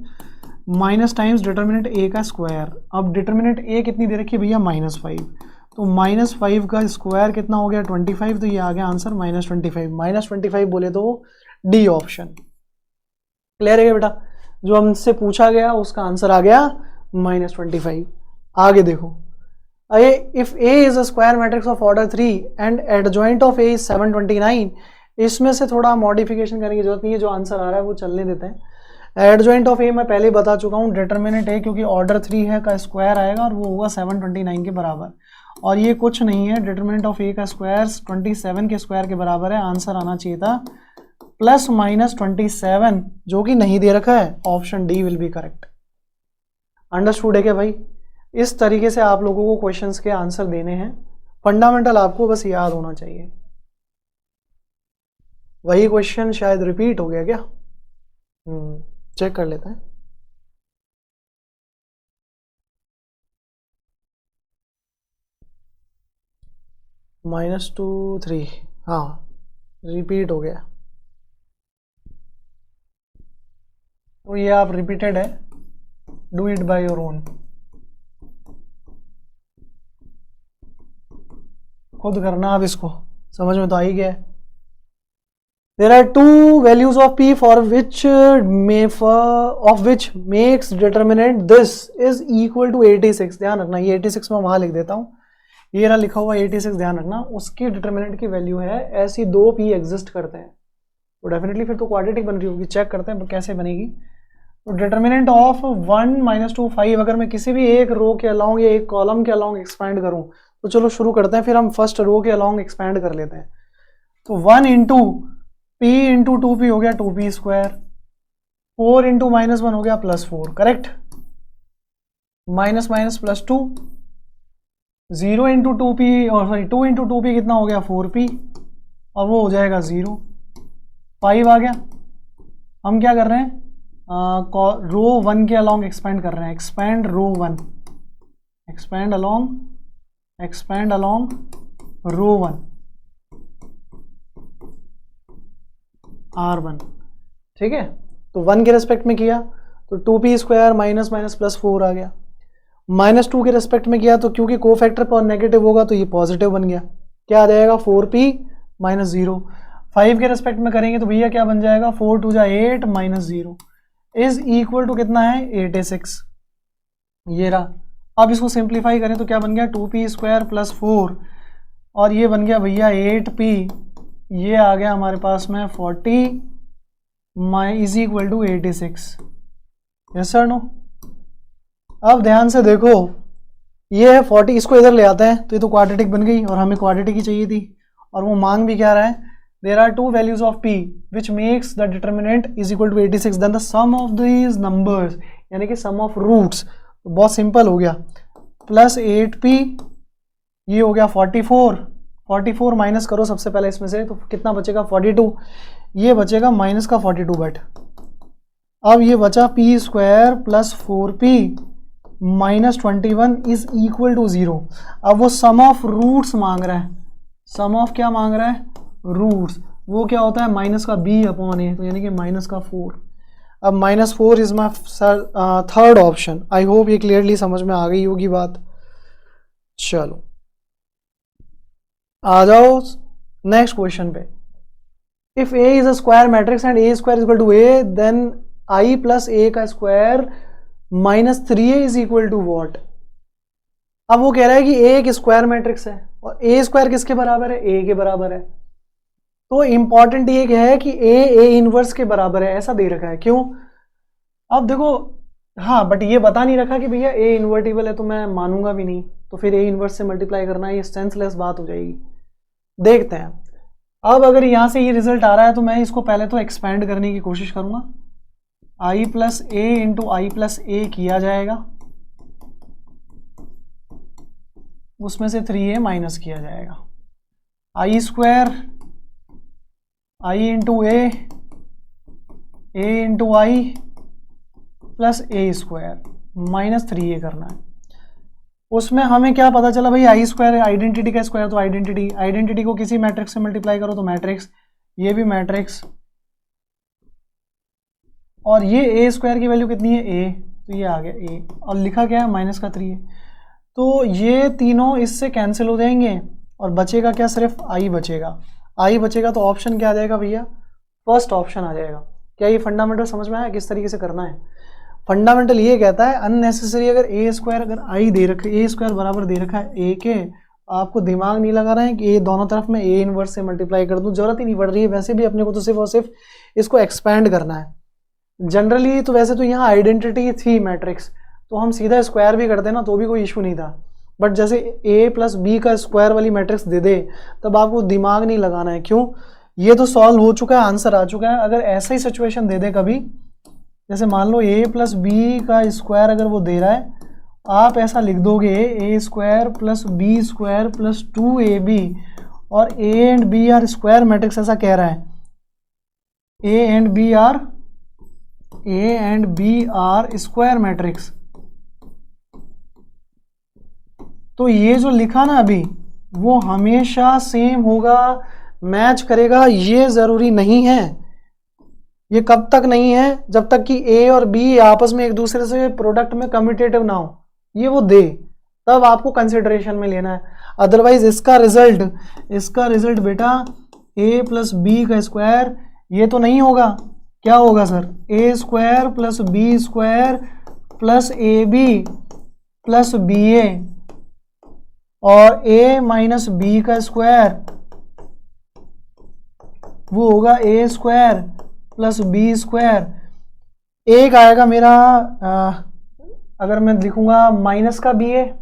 minus times determinant A का स्क्वायर। अब डिटर्मिनेंट ए कितनी दे रखी है भैया, -5, तो -5 का स्क्वायर कितना हो गया 25, तो ये आ गया आंसर -25 बोले तो डी ऑप्शन, क्लियर है बेटा। जो हमसे पूछा गया उसका आंसर आ गया -25। आगे देखो, if A is a square matrix of order 3 and adjoint of A is 729, इसमें से थोड़ा मॉडिफिकेशन करने की जरूरत नहीं है, जो आंसर आ रहा है वो चलने देते हैं। एडजॉइंट ऑफ A मैं पहले ही बता चुका हूँ, डिटर्मिनेंट A क्योंकि ऑर्डर 3 है का स्क्वायर आएगा और वो होगा 729 के बराबर, और ये कुछ नहीं है, डिटर्मिनेंट ऑफ A का स्क्वायर 27 के स्क्वायर के बराबर है, आंसर आना चाहिए था +-27 जो कि नहीं दे रखा है, option D will be correct. Understood है क्या भाई। इस तरीके से आप लोगों को क्वेश्चंस के आंसर देने हैं, फंडामेंटल आपको बस याद होना चाहिए। वही क्वेश्चन शायद रिपीट हो गया क्या, चेक कर लेते हैं। -2 3, हाँ रिपीट हो गया, तो ये आप रिपीटेड है, do it by your own, खुद करना आप इसको, समझ में तो आ ही गया। There are two values of P for which makes determinant this is equal to 86, ध्यान रखना ये 86 मैं वहां लिख देता हूँ, ये रहा लिखा हुआ 86, ध्यान रखना उसकी डिटर्मिनेंट की वैल्यू है, ऐसी दो P एग्जिस्ट करते हैं तो डेफिनेटली फिर तो क्वाड्रेटिक बन रही होगी, चेक करते हैं कैसे बनेगी। तो डिटर्मिनेंट ऑफ 1 -2 5 अगर मैं किसी भी एक रो के अलॉन्ग या एक कॉलम के अलॉन्ग एक्सपैंड करूं, तो चलो शुरू करते हैं, फिर हम फर्स्ट रो के अलॉन्ग एक्सपैंड कर लेते हैं। तो 1 इंटू P इंटू 2P हो गया 2P स्क्वायर, 4 इंटू -1 हो गया +4, करेक्ट, -+2, 0 इंटू 2P और सॉरी 2 इंटू 2P कितना हो गया 4P, और वो हो जाएगा 0, 5 आ गया। हम क्या कर रहे हैं, रो 1 के अलॉन्ग एक्सपैंड कर रहे हैं, एक्सपैंड रो 1, एक्सपैंड अलॉन्ग रो 1 R1, ठीक है। तो 1 के रेस्पेक्ट में किया तो 2P स्क्वायर -+4 आ गया, -2 के रेस्पेक्ट में किया तो क्योंकि कोफैक्टर पर नेगेटिव होगा तो ये पॉजिटिव बन गया, क्या आ जाएगा 4P -0। 5 के रेस्पेक्ट में करेंगे तो भैया क्या बन जाएगा, 4 2 8 -0 इज इक्वल टू कितना है 86, ये रहा। अब इसको सिंप्लीफाई करें तो क्या बन गया 2P स्क्वायर +4 और ये बन गया भैया 8P, ये आ गया हमारे पास में 40 is equal to 86, yes sir no. अब ध्यान से देखो ये है 40, इसको इधर ले आते हैं तो ये तो क्वाड्रेटिक बन गई और हमें क्वाड्रेटिक ही चाहिए थी, और वो मांग भी क्या रहा है, there are two values of P which makes the determinant is equal to 86 then the sum of these numbers, यानी कि सम ऑफ रूट्स, तो बहुत सिंपल हो गया, +8P ये हो गया 44 माइनस करो सबसे पहले इसमें से, तो कितना बचेगा 42, ये बचेगा -42 बट अब ये बचा P square plus 4p minus 21 is equal to 0। अब वो सम ऑफ रूट्स मांग रहा है, सम ऑफ क्या मांग रहा है, रूट्स। वो क्या होता है, माइनस का b अपॉन a, तो यानी कि माइनस का 4। अब minus 4 is my third option. I hope ये क्लियरली समझ में आ गई होगी बात। चलो आ जाओ नेक्स्ट क्वेश्चन पे। If a is a square matrix and a square equal to a, then i plus a का square minus 3a is equal to what. अब वो कह रहा है कि a एक स्क्वायर मैट्रिक्स है और a स्क्वायर किसके बराबर है, a के बराबर है। तो इंपॉर्टेंट ये क्या है कि a इनवर्स के बराबर है, ऐसा दे रखा है। क्यों, अब देखो, हाँ बट ये बता नहीं रखा कि भैया a इन्वर्टिबल है, तो मैं मानूंगा भी नहीं, तो फिर a इनवर्स से मल्टीप्लाई करना ये सेंसलेस बात हो जाएगी। देखते हैं अब अगर यहां से ये रिजल्ट आ रहा है तो मैं इसको पहले तो एक्सपेंड करने की कोशिश करूंगा। i plus A into I plus A किया जाएगा, उसमें से 3a माइनस किया जाएगा। I square I into A into I plus A square minus 3a करना है। उसमें हमें क्या पता चला भाई, आई स्क्वायर आइडेंटिटी का स्क्वायर, तो आइडेंटिटी को किसी मैट्रिक्स से मल्टीप्लाई करो तो मैट्रिक्स, ये भी मैट्रिक्स, और ये ए स्क्वायर की वैल्यू कितनी है, ए, तो ये आ गया ए, और लिखा क्या है माइनस का 3a। तो ये तीनों इससे कैंसिल हो जाएंगे और बचेगा क्या, सिर्फ आई बचेगा। आई बचेगा तो ऑप्शन क्या आ जाएगा भैया, फर्स्ट ऑप्शन आ जाएगा। क्या ये फंडामेंटल समझ में आया किस तरीके से करना है। फंडामेंटल ये कहता है अननेसेसरी अगर ए स्क्वायर अगर आई दे रखा है, ए स्क्वायर बराबर दे रखा है ए के, आपको दिमाग नहीं लगा रहा है कि ये दोनों तरफ में ए इनवर्स से मल्टीप्लाई कर दूं, जरूरत ही नहीं पड़ रही है। वैसे भी अपने को तो सिर्फ और सिर्फ इसको एक्सपैंड करना है। जनरली तो वैसे तो यहाँ आइडेंटिटी थी मैट्रिक्स, तो हम सीधा स्क्वायर भी करते ना तो भी कोई इशू नहीं था। बट जैसे ए प्लस बी का स्क्वायर वाली मैट्रिक्स दे दे तब आपको दिमाग नहीं लगाना है। क्यों, ये तो सॉल्व हो चुका है, आंसर आ चुका है। अगर ऐसा ही सिचुएशन दे दे कभी, जैसे मान लो ए प्लस बी का स्क्वायर अगर वो दे रहा है, आप ऐसा लिख दोगे A square plus B square plus 2ab, और A and B are square matrix ऐसा कह रहा है, A and B are square matrix. तो ये जो लिखा ना अभी, वो हमेशा सेम होगा, मैच करेगा, ये जरूरी नहीं है। ये कब तक नहीं है, जब तक कि ए और बी आपस में एक दूसरे से प्रोडक्ट में कम्यूटेटिव ना हो, ये वो दे, तब आपको कंसिडरेशन में लेना है। अदरवाइज इसका रिजल्ट बेटा ए प्लस बी का स्क्वायर ये तो नहीं होगा। क्या होगा sir, A square plus B square plus A B plus B A, और a माइनस बी का स्क्वायर वो होगा a square plus B square. एक आएगा मेरा अगर मैं लिखूंगा माइनस का बी ए,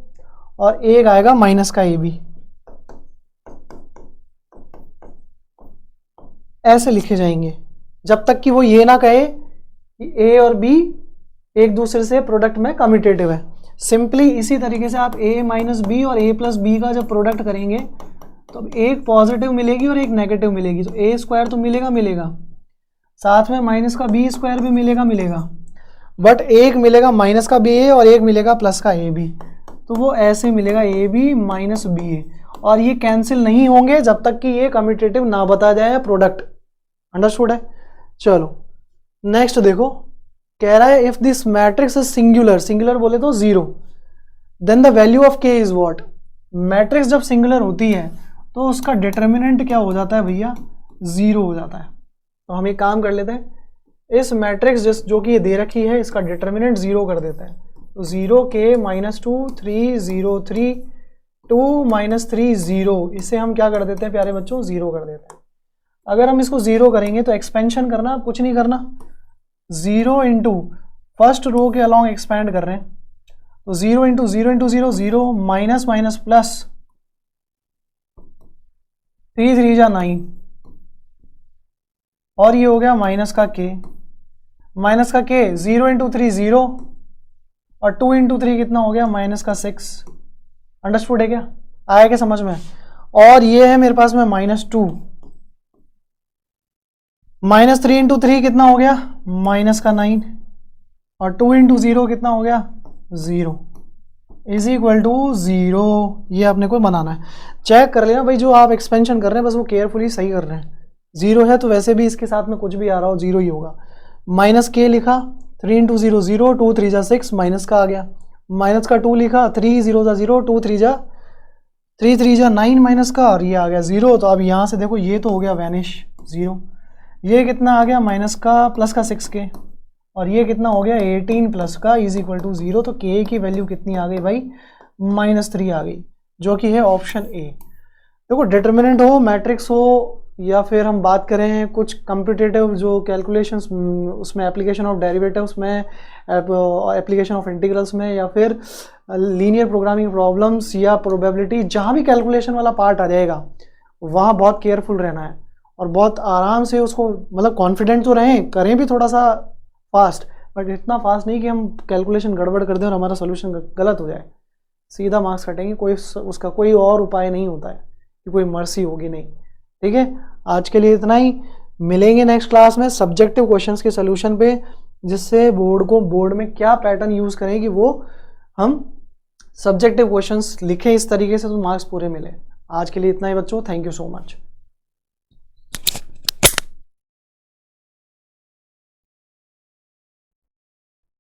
और एक आएगा माइनस का ए बी, ऐसे लिखे जाएंगे जब तक कि वो ये ना कहे कि ए और बी एक दूसरे से प्रोडक्ट में कम्यूटेटिव है। सिंपली इसी तरीके से आप a माइनस बी और a प्लस बी का जब प्रोडक्ट करेंगे तो एक पॉजिटिव मिलेगी और एक नेगेटिव मिलेगी, तो a स्क्वायर तो मिलेगा, साथ में माइनस का बी स्क्वायर भी मिलेगा, बट एक मिलेगा माइनस का बी ए और एक मिलेगा प्लस का ए बी, तो वो ऐसे मिलेगा A B minus B A, और ये कैंसिल नहीं होंगे जब तक कि ये कम्यूटेटिव ना बता जाए प्रोडक्ट। अंडरस्टूड है। चलो नेक्स्ट देखो, कह रहा है if this matrix is singular बोले तो 0, देन द वैल्यू ऑफ के इज व्हाट। मैट्रिक्स जब सिंगुलर होती है तो उसका डिटर्मिनेंट क्या हो जाता है भैया, 0 हो जाता है। तो हम एक काम कर लेते हैं, इस मैट्रिक्स जो कि ये दे रखी है इसका डिटर्मिनेंट 0 कर देते हैं। तो 0 के माइनस 2 3 0 3 2 माइनस 3 0, इसे हम क्या कर देते हैं प्यारे बच्चों, 0 कर देते हैं। अगर हम इसको 0 करेंगे तो एक्सपेंशन करना, कुछ नहीं करना, 0 इंटू फर्स्ट रो के अलॉन्ग एक्सपैंड कर रहे हैं, तो 0 into 0 into 0 0 minus minus plus 3 3 जा 9, और ये हो गया माइनस का के 0 इंटू 3 0, और 2 इंटू 3 कितना हो गया माइनस का 6। अंडरस्टूड है क्या, आया क्या समझ में। और ये है मेरे पास में -2, -3 × 3 कितना हो गया, -9, और 2 × 0 कितना हो गया, 0 इज इक्वल टू 0। ये आपने को बनाना है, चेक कर लेना भाई जो आप एक्सपेंशन कर रहे हैं बस वो केयरफुली सही कर रहे हैं। 0 है तो वैसे भी इसके साथ में कुछ भी आ रहा हो 0 ही होगा। -k लिखा, 3 × 0 0, 2 3 जा 6, माइनस का आ गया, माइनस का 2 लिखा, 3 0 जा 0, 2 3 जा 9 माइनस का, और ये आ गया 0। तो अब यहाँ से देखो ये तो हो गया वैनिश 0, ये कितना आ गया माइनस का प्लस का 6k, और ये कितना हो गया 18 प्लस का इज इक्वल टू 0। तो k की वैल्यू कितनी आ गई भाई, -3 आ गई, जो कि है ऑप्शन ए। देखो डिटर्मिनेंट हो, मैट्रिक्स हो, या फिर हम बात करें कुछ कंप्यूटेटिव जो कैलकुलेशंस उसमें एप्लीकेशन ऑफ डेरिवेटिव्स में, एप्लीकेशन ऑफ इंटीग्रल्स में, या फिर लीनियर प्रोग्रामिंग प्रॉब्लम्स या प्रोबेबिलिटी, जहाँ भी कैलकुलेशन वाला पार्ट आ जाएगा वहाँ बहुत केयरफुल रहना है और बहुत आराम से उसको, मतलब कॉन्फिडेंट तो रहें, करें भी थोड़ा सा फास्ट, बट इतना फास्ट नहीं कि हम कैलकुलेशन गड़बड़ कर दें और हमारा सोल्यूशन गलत हो जाए, सीधा मार्क्स कटेंगे। कोई उसका कोई और उपाय नहीं होता है कि कोई मर्सी होगी, नहीं। ठीक है, आज के लिए इतना ही, मिलेंगे नेक्स्ट क्लास में सब्जेक्टिव क्वेश्चंस के सोल्यूशन पे, जिससे बोर्ड में क्या पैटर्न यूज करें कि वो हम सब्जेक्टिव क्वेश्चंस लिखें इस तरीके से तो मार्क्स पूरे मिले। आज के लिए इतना ही बच्चों, थैंक यू सो मच।